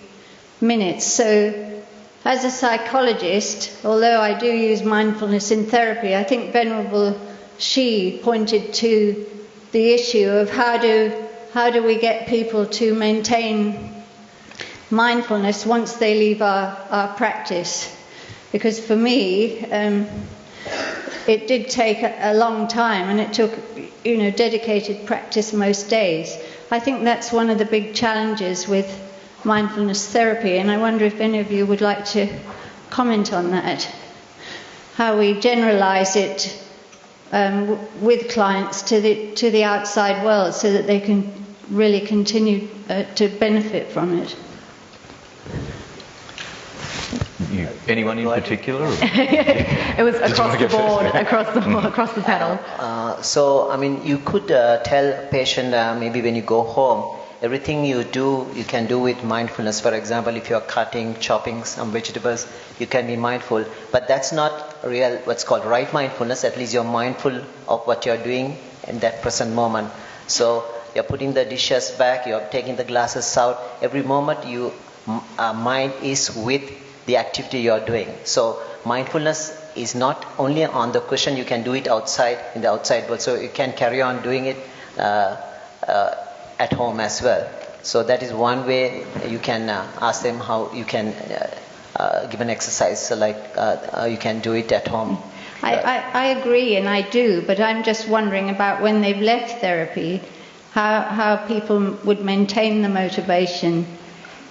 minutes. So as a psychologist, although I do use mindfulness in therapy, I think Venerable Shi pointed to the issue of how do we get people to maintain mindfulness once they leave our practice. Because for me, it did take a long time, and it took, dedicated practice most days. I think that's one of the big challenges with mindfulness therapy, and I wonder if any of you would like to comment on that. How we generalise it with clients to the outside world, so that they can really continue to benefit from it. Anyone in particular? It was across the board, across the panel. You could tell a patient maybe when you go home, everything you do, you can do with mindfulness. For example, if you're cutting, chopping some vegetables, you can be mindful. But that's not real, what's called right mindfulness. At least you're mindful of what you're doing in that present moment. So you're putting the dishes back, you're taking the glasses out. Every moment your mind is with the activity you're doing. So mindfulness is not only on the cushion, you can do it outside, in the outside world. So you can carry on doing it at home as well. So that is one way you can ask them how you can give an exercise, so like you can do it at home. I agree, and I do, but I'm just wondering about when they've left therapy, how people would maintain the motivation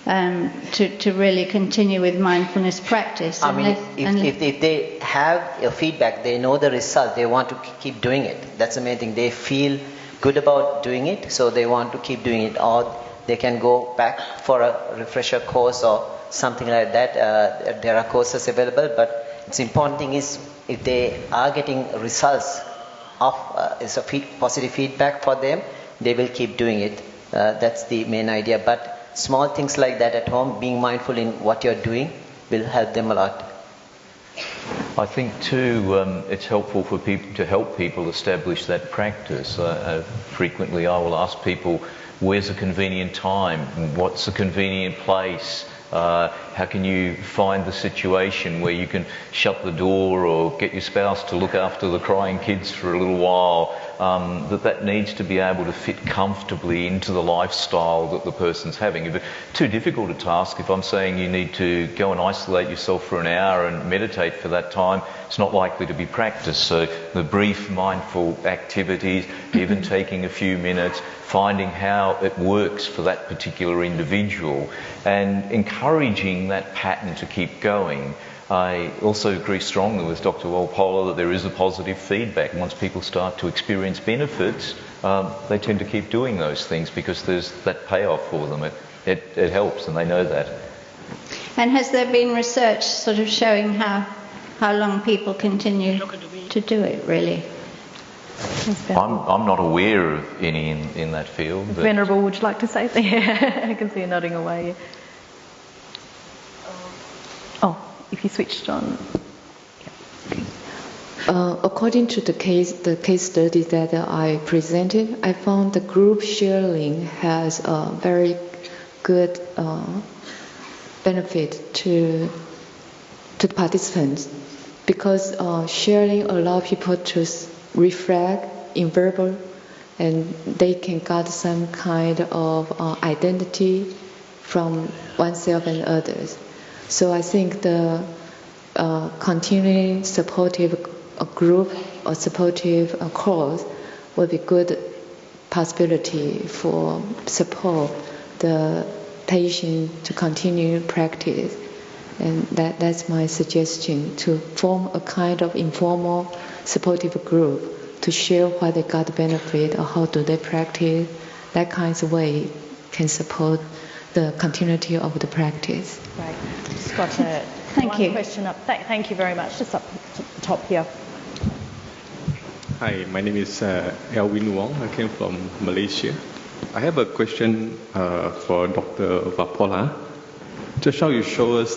to really continue with mindfulness practice. If they have a feedback, they know the result, they want to keep doing it. That's the main thing. They feel good about doing it, so they want to keep doing it. Or they can go back for a refresher course or something like that. There are courses available, but the important thing is if they are getting results of positive feedback for them, they will keep doing it. That's the main idea. But small things like that at home, being mindful in what you're doing, will help them a lot. I think too, it's helpful for people to help people establish that practice. Frequently I will ask people, where's a convenient time? What's a convenient place? How can you find the situation where you can shut the door or get your spouse to look after the crying kids for a little while? That needs to be able to fit comfortably into the lifestyle that the person's having. If it's too difficult a task, if I'm saying you need to go and isolate yourself for an hour and meditate for that time, it's not likely to be practiced. So the brief mindful activities, even taking a few minutes, finding how it works for that particular individual and encouraging that pattern to keep going. I also agree strongly with Dr. Walpola that there is a positive feedback. Once people start to experience benefits, they tend to keep doing those things because there's that payoff for them. It helps, and they know that. And has there been research sort of showing how long people continue to do it, really? I'm not aware of any in that field. Venerable, would you like to say something? I can see you nodding away. Oh. If you switched on. According to the case study that I presented, I found the group sharing has a very good benefit to the participants, because sharing allows people to reflect in verbal, and they can get some kind of identity from oneself and others. So I think the continuing supportive group or supportive cause would be good possibility for support the patient to continue practice. And that's my suggestion, to form a kind of informal supportive group to share what they got benefit or how do they practice. That kind of way can support the continuity of the practice. Right. Just got a question up. Thank you very much. Just up the top here. Hi, my name is Elwin Wong. I came from Malaysia. I have a question for Dr. Walpola. Just how you show us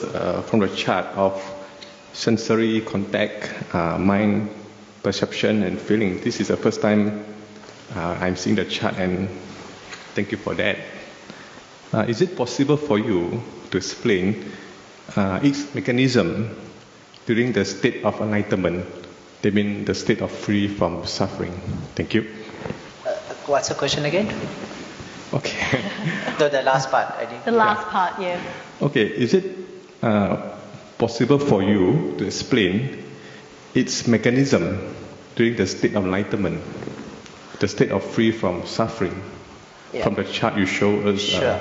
from the chart of sensory contact, mind, perception and feeling. This is the first time I'm seeing the chart, and thank you for that. Is it possible for you to explain its mechanism during the state of enlightenment? They mean the state of free from suffering. Thank you. What's the question again? Okay. The last part. I didn't. The last part, yeah. Okay. Is it possible for you to explain its mechanism during the state of enlightenment, the state of free from suffering? Yeah. From the chart you show us. Sure.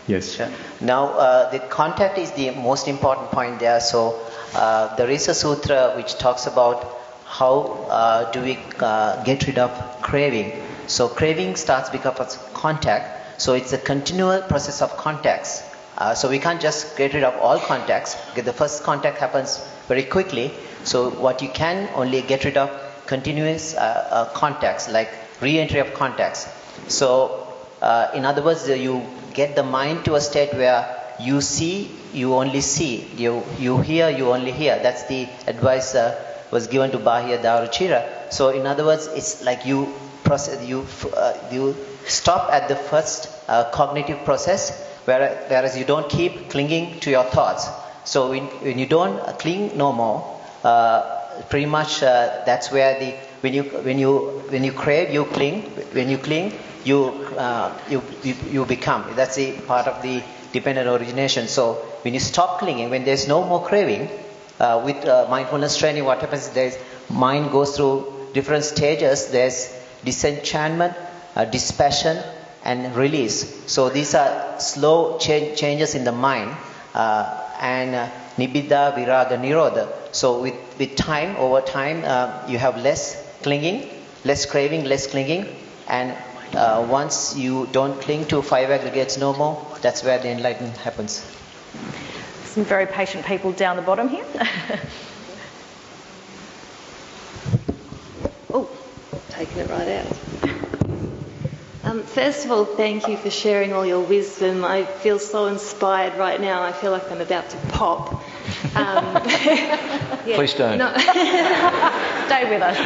Yes. Sure. Now, the contact is the most important point there. So, there is a sutra which talks about how do we get rid of craving. So, craving starts because of contact. So, it's a continual process of contacts. So, we can't just get rid of all contacts. The first contact happens very quickly. So, what you can only get rid of continuous contacts, like re-entry of contacts. So, in other words, you get the mind to a state where you see, you only see, you hear, you only hear. That's the advice was given to Bahya Daruchira. So in other words, it's like you process, you stop at the first cognitive process, whereas you don't keep clinging to your thoughts. So when you don't cling no more, pretty much that's where the when you crave, you cling. When you cling, you become. That's the part of the dependent origination. So when you stop clinging, when there's no more craving, with mindfulness training, what happens is mind goes through different stages. There's disenchantment, dispassion, and release. So these are slow changes in the mind, and nibbida, viraga, nirodha. So with time, over time, you have less clinging, less craving, less clinging, and once you don't cling to five aggregates no more, that's where the enlightenment happens. Some very patient people down the bottom here. Oh, taking it right out. First of all, thank you for sharing all your wisdom. I feel so inspired right now. I feel like I'm about to pop. Yeah, Please don't. No. Stay with us.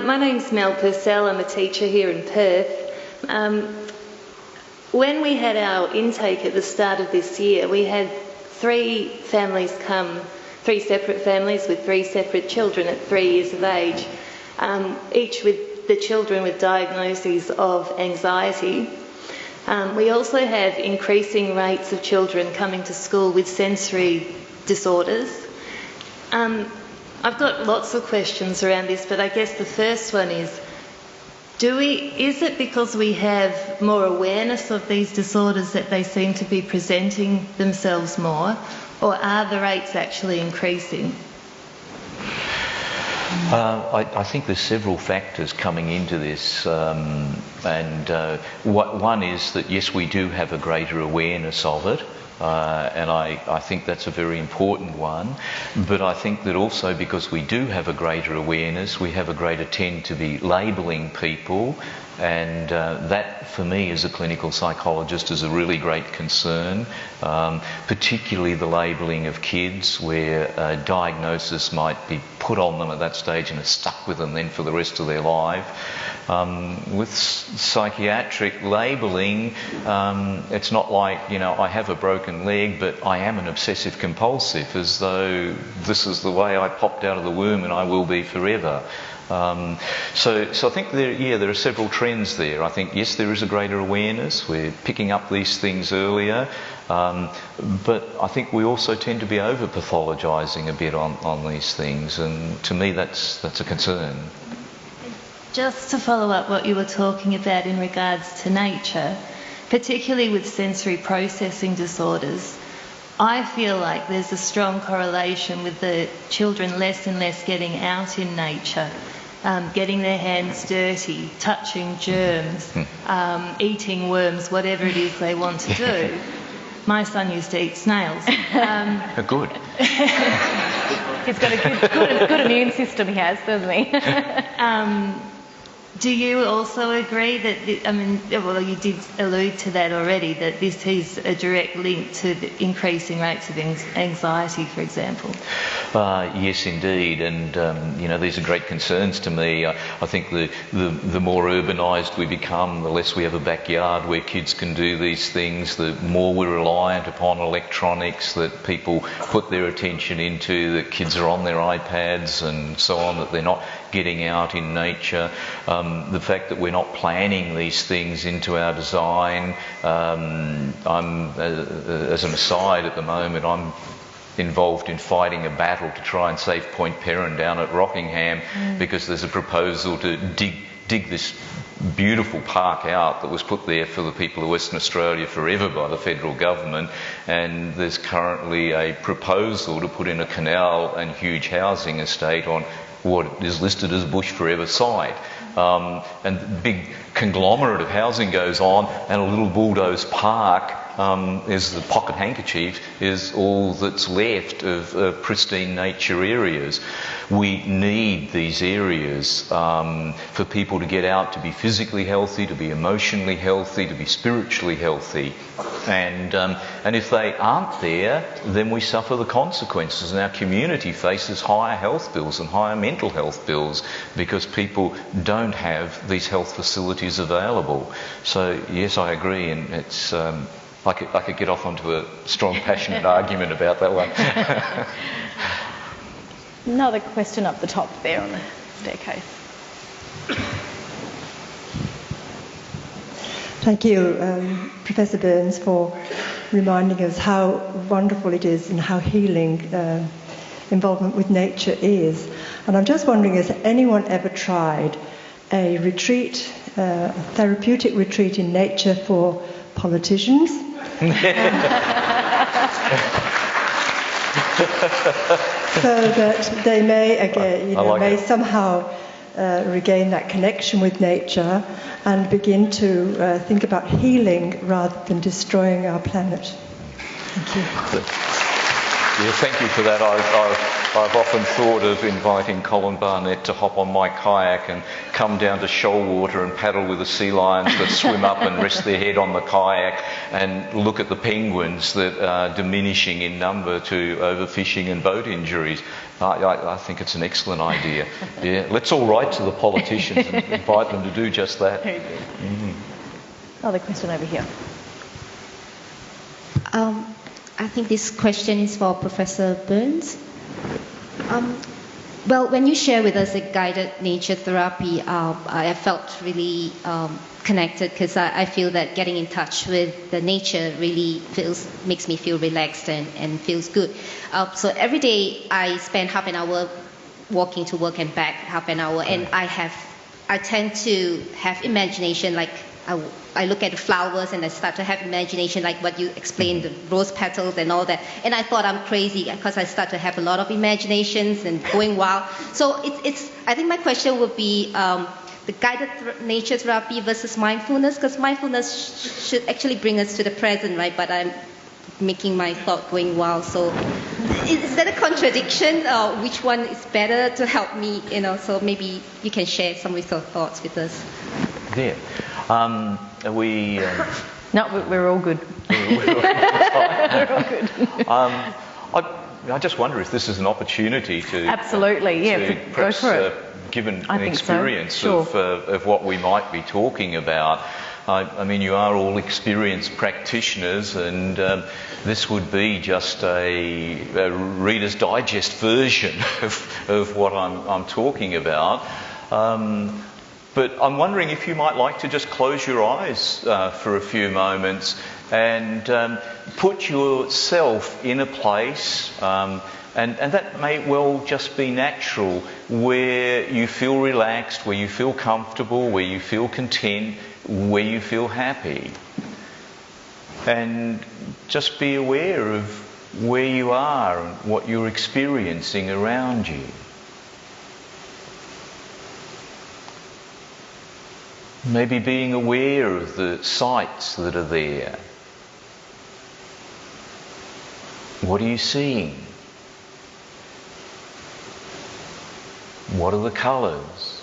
My name's Mel Purcell. I'm a teacher here in Perth. When we had our intake at the start of this year, we had three separate families with three separate children at 3 years of age, each with the children with diagnoses of anxiety. We also have increasing rates of children coming to school with sensory disorders. I've got lots of questions around this, but I guess the first one is, is it because we have more awareness of these disorders that they seem to be presenting themselves more, or are the rates actually increasing? I think there's several factors coming into this, one is that yes, we do have a greater awareness of it, and I think that's a very important one. But I think that also because we do have a greater awareness, we have a greater tend to be labelling people, and that for me as a clinical psychologist is a really great concern, particularly the labelling of kids where a diagnosis might be put on them at that stage and it's stuck with them then for the rest of their life. With psychiatric labelling, it's not like, I have a broken leg, but I am an obsessive compulsive, as though this is the way I popped out of the womb and I will be forever. So I think there are several trends there. I think, yes, there is a greater awareness. We're picking up these things earlier. But I think we also tend to be over-pathologising a bit on these things. And to me, that's a concern. Just to follow up what you were talking about in regards to nature, particularly with sensory processing disorders, I feel like there's a strong correlation with the children less and less getting out in nature, getting their hands dirty, touching germs, eating worms, whatever it is they want to do. My son used to eat snails. Good. He's got a good immune system, he has, doesn't he? Do you also agree that, well, you did allude to that already, that this is a direct link to the increasing rates of anxiety, for example? Yes, indeed, and these are great concerns to me. I think the more urbanised we become, the less we have a backyard where kids can do these things, the more we're reliant upon electronics that people put their attention into, that kids are on their iPads and so on, that they're not getting out in nature. The fact that we're not planning these things into our design. As an aside at the moment, I'm involved in fighting a battle to try and save Point Perrin down at Rockingham because there's a proposal to dig this beautiful park out that was put there for the people of Western Australia forever by the federal government, and there's currently a proposal to put in a canal and huge housing estate on what is listed as Bush Forever site. And the big conglomerate of housing goes on, and a little bulldozed park is the pocket handkerchief, is all that's left of pristine nature areas. We need these areas for people to get out, to be physically healthy, to be emotionally healthy, to be spiritually healthy. And if they aren't there, then we suffer the consequences, and our community faces higher health bills and higher mental health bills because people don't have these health facilities available. So yes, I agree, and it's I could get off onto a strong, passionate argument about that one. Another question up the top there on the staircase. Thank you, Professor Burns, for reminding us how wonderful it is and how healing involvement with nature is. And I'm just wondering, has anyone ever tried a retreat, a therapeutic retreat in nature for politicians? So that they may again, somehow regain that connection with nature and begin to think about healing rather than destroying our planet. Thank you. Yeah, thank you for that. I've often thought of inviting Colin Barnett to hop on my kayak and come down to Shoalwater and paddle with the sea lions that swim up and rest their head on the kayak and look at the penguins that are diminishing in number to overfishing and boat injuries. I think it's an excellent idea. Yeah, let's all write to the politicians and invite them to do just that. Very good. Another question over here. I think this question is for Professor Burns. Well, when you share with us a guided nature therapy, I felt really connected because I feel that getting in touch with the nature really makes me feel relaxed and feels good. So every day I spend half an hour walking to work and back, half an hour, and I tend to have imagination, like I look at the flowers and I start to have imagination, like what you explained, the rose petals and all that. And I thought I'm crazy because I start to have a lot of imaginations and going wild. So I think my question would be the guided nature therapy versus mindfulness, because mindfulness should actually bring us to the present, right? But I'm making my thought going wild. So is that a contradiction? Or which one is better to help me? So maybe you can share some of your thoughts with us. Yeah. No, we're all good. We're all good. I just wonder if this is an opportunity to absolutely, yeah, to perhaps, go for it. Given an experience so. Sure. of what we might be talking about. I mean, you are all experienced practitioners, and this would be just a Reader's Digest version of what I'm talking about. But I'm wondering if you might like to just close your eyes for a few moments and put yourself in a place, and that may well just be natural, where you feel relaxed, where you feel comfortable, where you feel content, where you feel happy. And just be aware of where you are and what you're experiencing around you. Maybe being aware of the sights that are there. What are you seeing? What are the colours?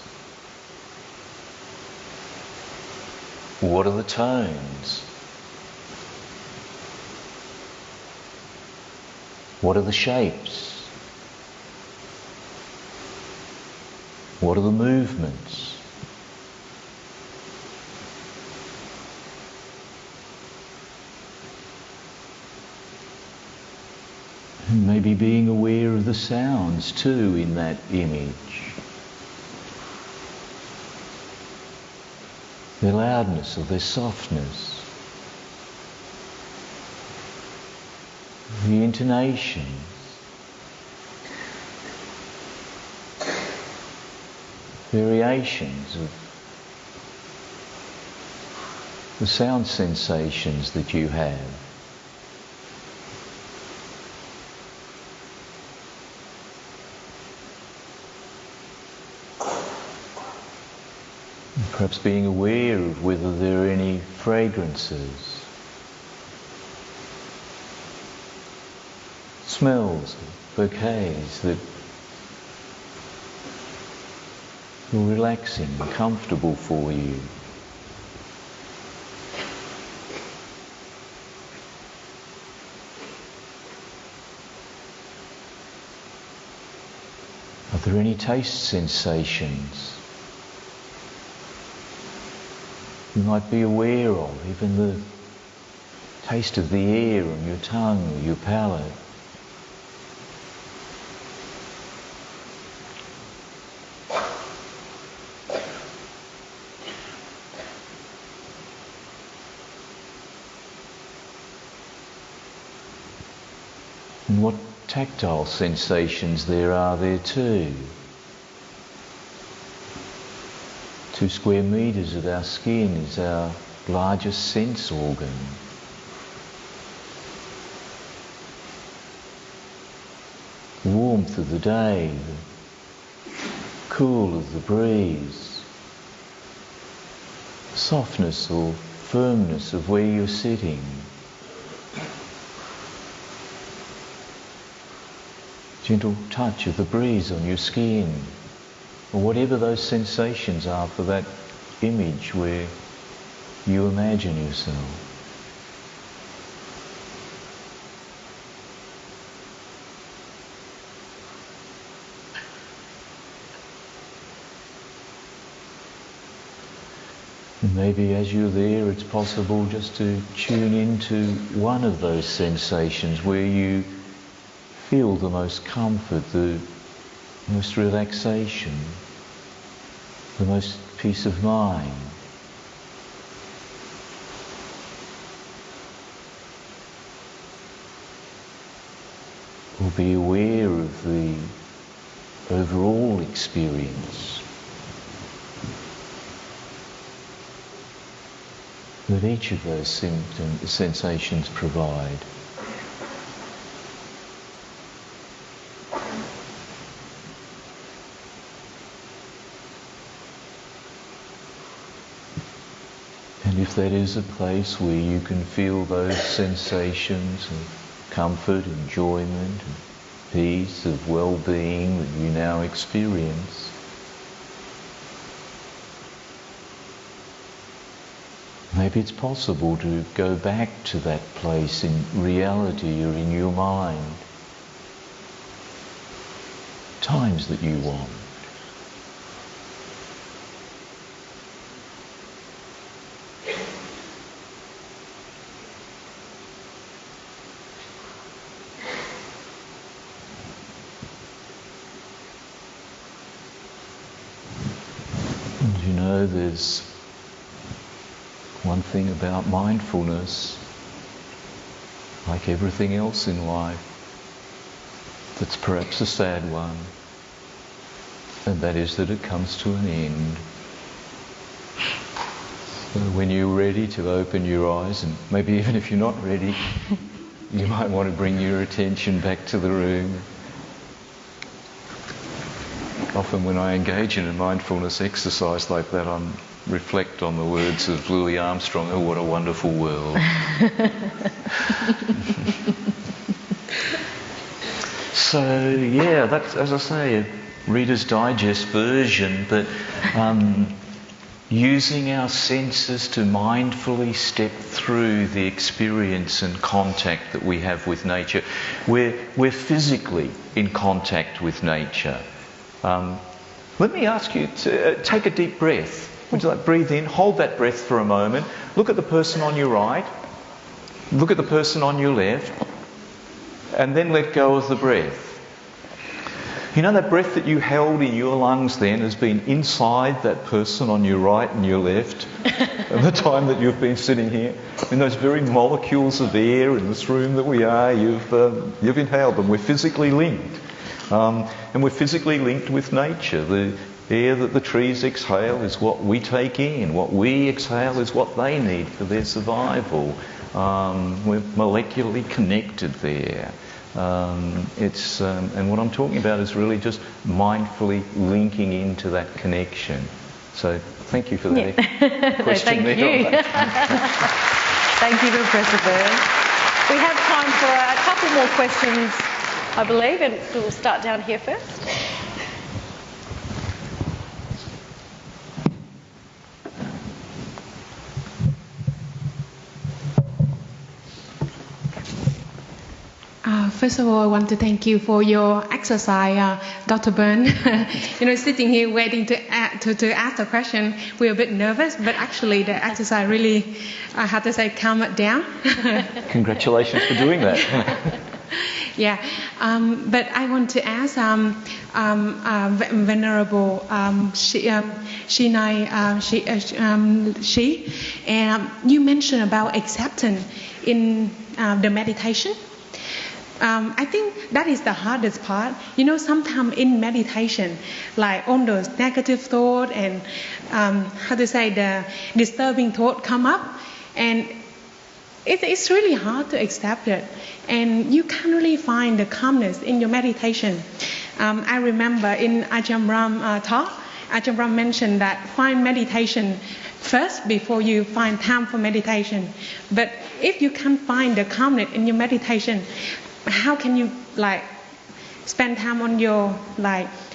What are the tones? What are the shapes? What are the movements? And maybe being aware of the sounds too in that image. Their loudness or their softness. The intonations. Variations of the sound sensations that you have. Perhaps being aware of whether there are any fragrances, smells, bouquets that feel relaxing and comfortable for you. Are there any taste sensations you might be aware of, even the taste of the air on your tongue or your palate? And what tactile sensations there are there too. 2 square metres of our skin is our largest sense organ. The warmth of the day, the cool of the breeze, softness or firmness of where you're sitting. Gentle touch of the breeze on your skin. Or whatever those sensations are for that image where you imagine yourself. And maybe as you're there, it's possible just to tune into one of those sensations where you feel the most comfort, the most relaxation, the most peace of mind. Or be aware of the overall experience that each of those sensations provide. And if that is a place where you can feel those sensations of comfort, enjoyment, and peace, of well-being that you now experience, maybe it's possible to go back to that place in reality or in your mind, times that you want. you know, there's one thing about mindfulness, like everything else in life, that's perhaps a sad one, and that is that it comes to an end. So when you're ready to open your eyes, and maybe even if you're not ready, you might want to bring your attention back to the room. Often when I engage in a mindfulness exercise like that, I reflect on the words of Louis Armstrong, "Oh, what a wonderful world." So, yeah, that's, as I say, a Reader's Digest version, but using our senses to mindfully step through the experience and contact that we have with nature. We're physically in contact with nature. Let me ask you to take a deep breath. Would you like breathe in, hold that breath for a moment, look at the person on your right, look at the person on your left, and then let go of the breath. You know, that breath that you held in your lungs then has been inside that person on your right and your left at the time that you've been sitting here. In those very molecules of air in this room that we are, you've inhaled them. We're physically linked. And we're physically linked with nature. The air that the trees exhale is what we take in. What we exhale is what they need for their survival. We're molecularly connected there. And what I'm talking about is really just mindfully linking into that connection. So thank you for that question. Thank you. Thank you, Professor Burns. We have time for a couple more questions, I believe, and we'll start down here first. First of all, I want to thank you for your exercise, Dr. Byrne. Sitting here waiting to ask the question, we're a bit nervous, but actually the exercise really, I have to say, calm it down. Congratulations for doing that. Yeah, but I want to ask Venerable and you mentioned about acceptance in the meditation. I think that is the hardest part. Sometimes in meditation, like all those negative thoughts and the disturbing thought come up, and it's really hard to accept it, and you can't really find the calmness in your meditation. I remember in Ajahn Brahm talk, Ajahn Brahm mentioned that find meditation first before you find time for meditation. But if you can't find the calmness in your meditation, how can you spend time on your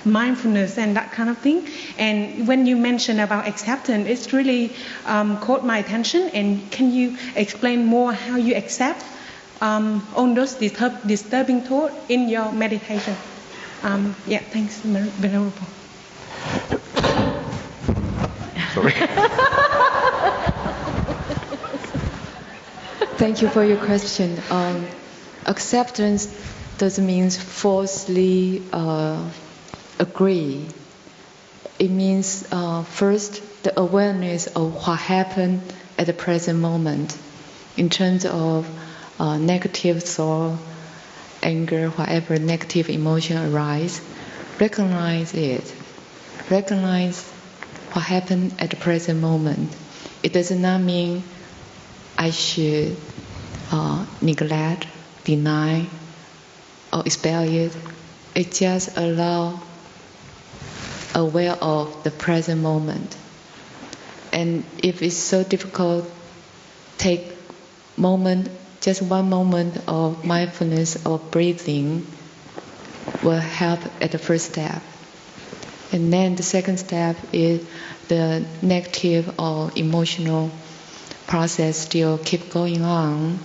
mindfulness and that kind of thing? And when you mention about acceptance, it's really caught my attention. And can you explain more how you accept all those disturbing thoughts in your meditation? Thanks, Venerable. Sorry. Thank you for your question. Acceptance doesn't mean falsely agree. It means first the awareness of what happened at the present moment in terms of negative thought, anger, whatever negative emotion arise. Recognize it. Recognize what happened at the present moment. It does not mean I should neglect, deny, or expel it. It just allow aware of the present moment. And if it's so difficult, take just one moment of mindfulness or breathing will help at the first step. And then the second step is the negative or emotional process still keep going on.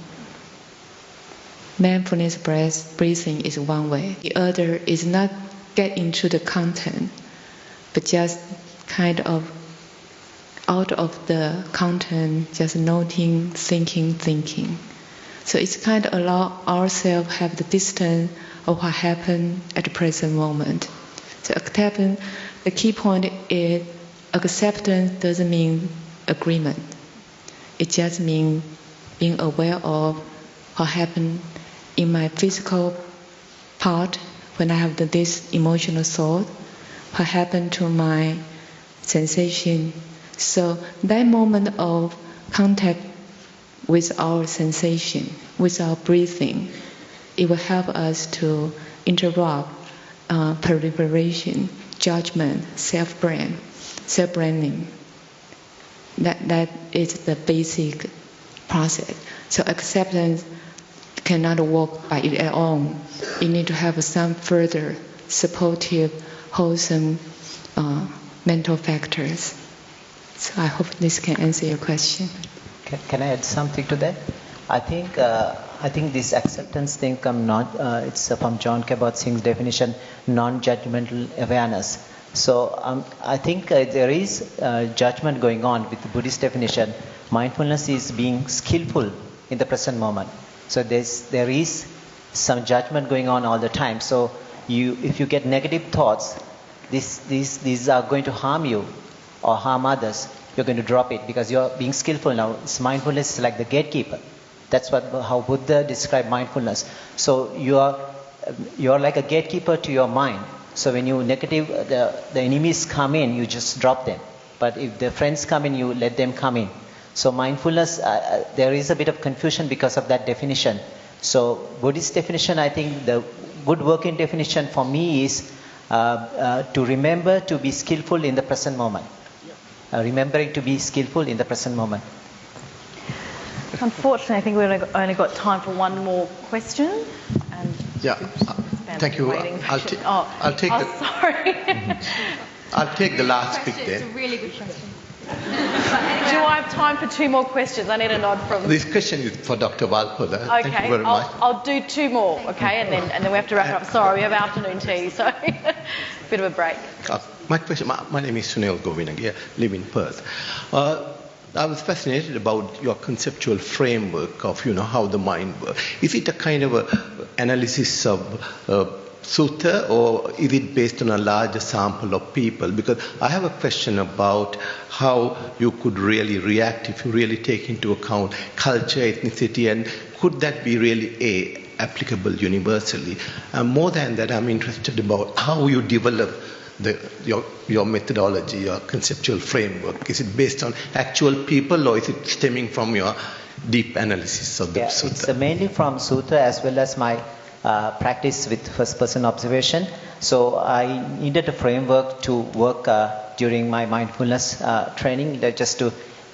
Mindfulness breathing is one way. The other is not get into the content, but just kind of out of the content, just noting, thinking. So it's kind of allow ourselves have the distance of what happened at the present moment. So acceptance, the key point is acceptance doesn't mean agreement. It just means being aware of what happened in my physical part when I have this emotional thought, what happened to my sensation. So that moment of contact with our sensation, with our breathing, it will help us to interrupt proliferation, judgment, self-branding. That is the basic process. So acceptance cannot work by its own. You need to have some further supportive, wholesome mental factors. So I hope this can answer your question. Can I add something to that? I think this acceptance thing it's from John Kabat-Singh's definition, non-judgmental awareness. So I think there is judgment going on with the Buddhist definition. Mindfulness is being skillful in the present moment. So there is some judgment going on all the time. So if you get negative thoughts, these are going to harm you or harm others. You're going to drop it because you're being skillful now. Mindfulness is like the gatekeeper. That's how Buddha described mindfulness. So you're like a gatekeeper to your mind. So when the enemies come in, you just drop them. But if the friends come in, you let them come in. So mindfulness, there is a bit of confusion because of that definition. So Buddhist definition, I think the good working definition for me is to remember to be skillful in the present moment. Remembering to be skillful in the present moment. Unfortunately, I think we've only got time for one more question. And thank you. I'll take the last bit then. It's a really good question. Do I have time for two more questions? I need a nod from... This question is for Dr. Walpola. Okay, Thank you very much. I'll do two more, okay, and then we have to wrap it up. Sorry, we have afternoon tea, so bit of a break. My name is Sunil Govinag, I live in Perth. I was fascinated about your conceptual framework of, how the mind works. Is it a kind of analysis of sutta, or is it based on a larger sample of people? Because I have a question about how you could really react if you really take into account culture, ethnicity, and could that be really applicable universally? More than that, I'm interested about how you develop your methodology, your conceptual framework. Is it based on actual people, or is it stemming from your deep analysis of the sutta? It's mainly from sutta as well as my practice with first-person observation. So I needed a framework to work during my mindfulness training, just to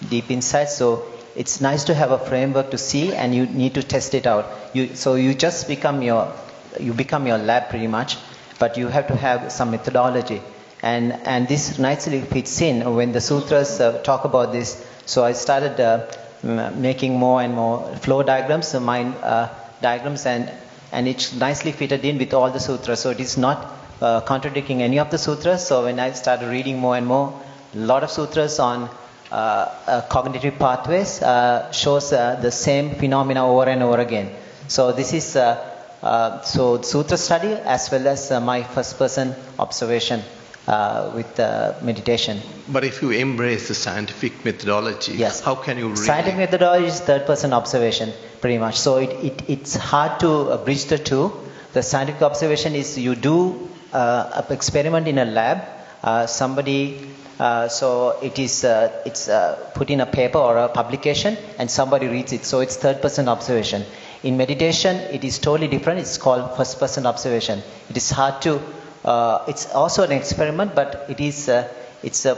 deep insight. So it's nice to have a framework to see, and you need to test it out. So you just become your lab pretty much, but you have to have some methodology. And this nicely fits in when the sutras talk about this. So I started making more and more flow diagrams, mind diagrams, and it's nicely fitted in with all the sutras. So it is not contradicting any of the sutras. So when I started reading more and more, a lot of sutras on cognitive pathways shows the same phenomena over and over again. So this is so sutra study as well as my first-person observation with meditation. But if you embrace the scientific methodology, yes. How can you really... Scientific methodology is third-person observation, pretty much. So it's hard to bridge the two. The scientific observation is you do an experiment in a lab. So it's put in a paper or a publication, and somebody reads it. So it's third-person observation. In meditation, it is totally different. It's called first-person observation. It is hard to... it's also an experiment, but it's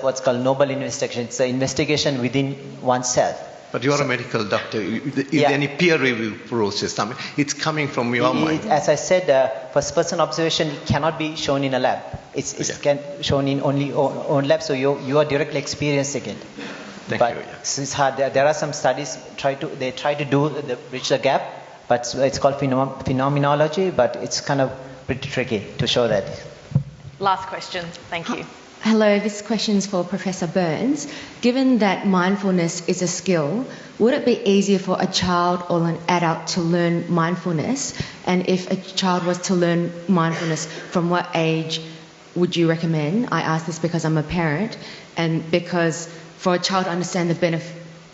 what's called noble investigation. It's an investigation within oneself. But you're a medical doctor. Is there any peer review process? I mean, it's coming from your mind. As I said, first-person observation cannot be shown in a lab. It's shown in only own lab, so you are directly experiencing it. Thank you. It's hard. There are some studies try to bridge the gap, but it's called phenomenology. But it's kind of pretty tricky to show that. Last question. Thank you. Hello, this question is for Professor Burns. Given that mindfulness is a skill, would it be easier for a child or an adult to learn mindfulness? And if a child was to learn mindfulness, from what age would you recommend? I ask this because I'm a parent, and because for a child to understand the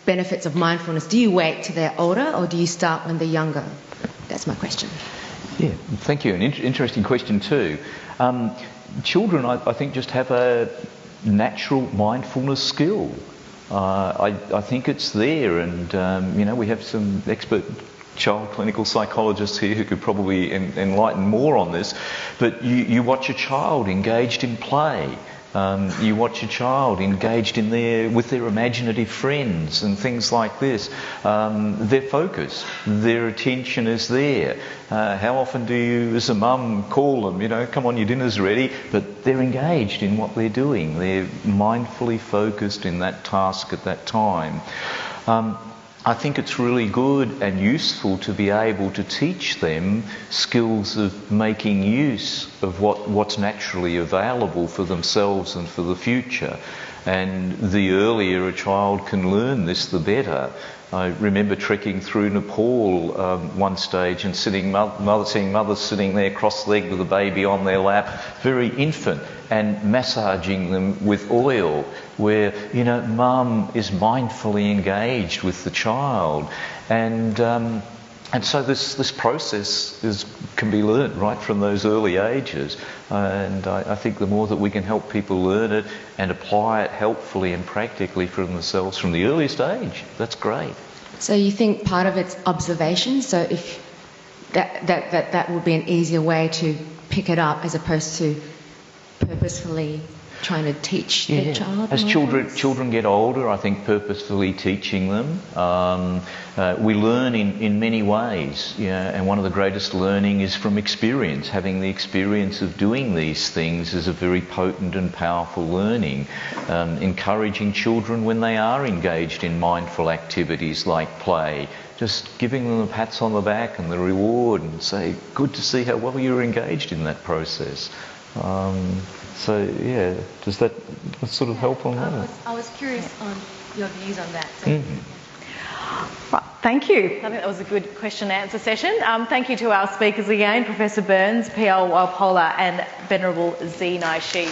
benefits of mindfulness, do you wait till they're older or do you start when they're younger? That's my question. Yeah, thank you. An interesting question too. Children, I think, just have a natural mindfulness skill. I think it's there, and we have some expert child clinical psychologists here who could probably enlighten more on this. But you watch a child engaged in play. You watch a child engaged with their imaginative friends and things like this. Their focus, their attention is there. How often do you, as a mum, call them, come on, your dinner's ready, but they're engaged in what they're doing. They're mindfully focused in that task at that time. I think it's really good and useful to be able to teach them skills of making use of what's naturally available for themselves and for the future. And the earlier a child can learn this, the better. I remember trekking through Nepal one stage and seeing mothers sitting there cross-legged with a baby on their lap, very infant, and massaging them with oil, where, mum is mindfully engaged with the child. And so this process can be learnt right from those early ages. And I think the more that we can help people learn it and apply it helpfully and practically for themselves from the earliest age, that's great. So you think part of it's observation? So if that would be an easier way to pick it up as opposed to purposefully trying to teach the child? As children get older, I think purposefully teaching them. We learn in many ways, and one of the greatest learning is from experience. Having the experience of doing these things is a very potent and powerful learning. Encouraging children when they are engaged in mindful activities like play, just giving them the pats on the back and the reward and say, good to see how well you're engaged in that process. Does that sort of help on that? I was curious on your views on that. Right, thank you. I think that was a good question and answer session. Thank you to our speakers again, Professor Burns, Piyal, Walpola and Venerable Z Naishi.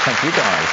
Thank you guys.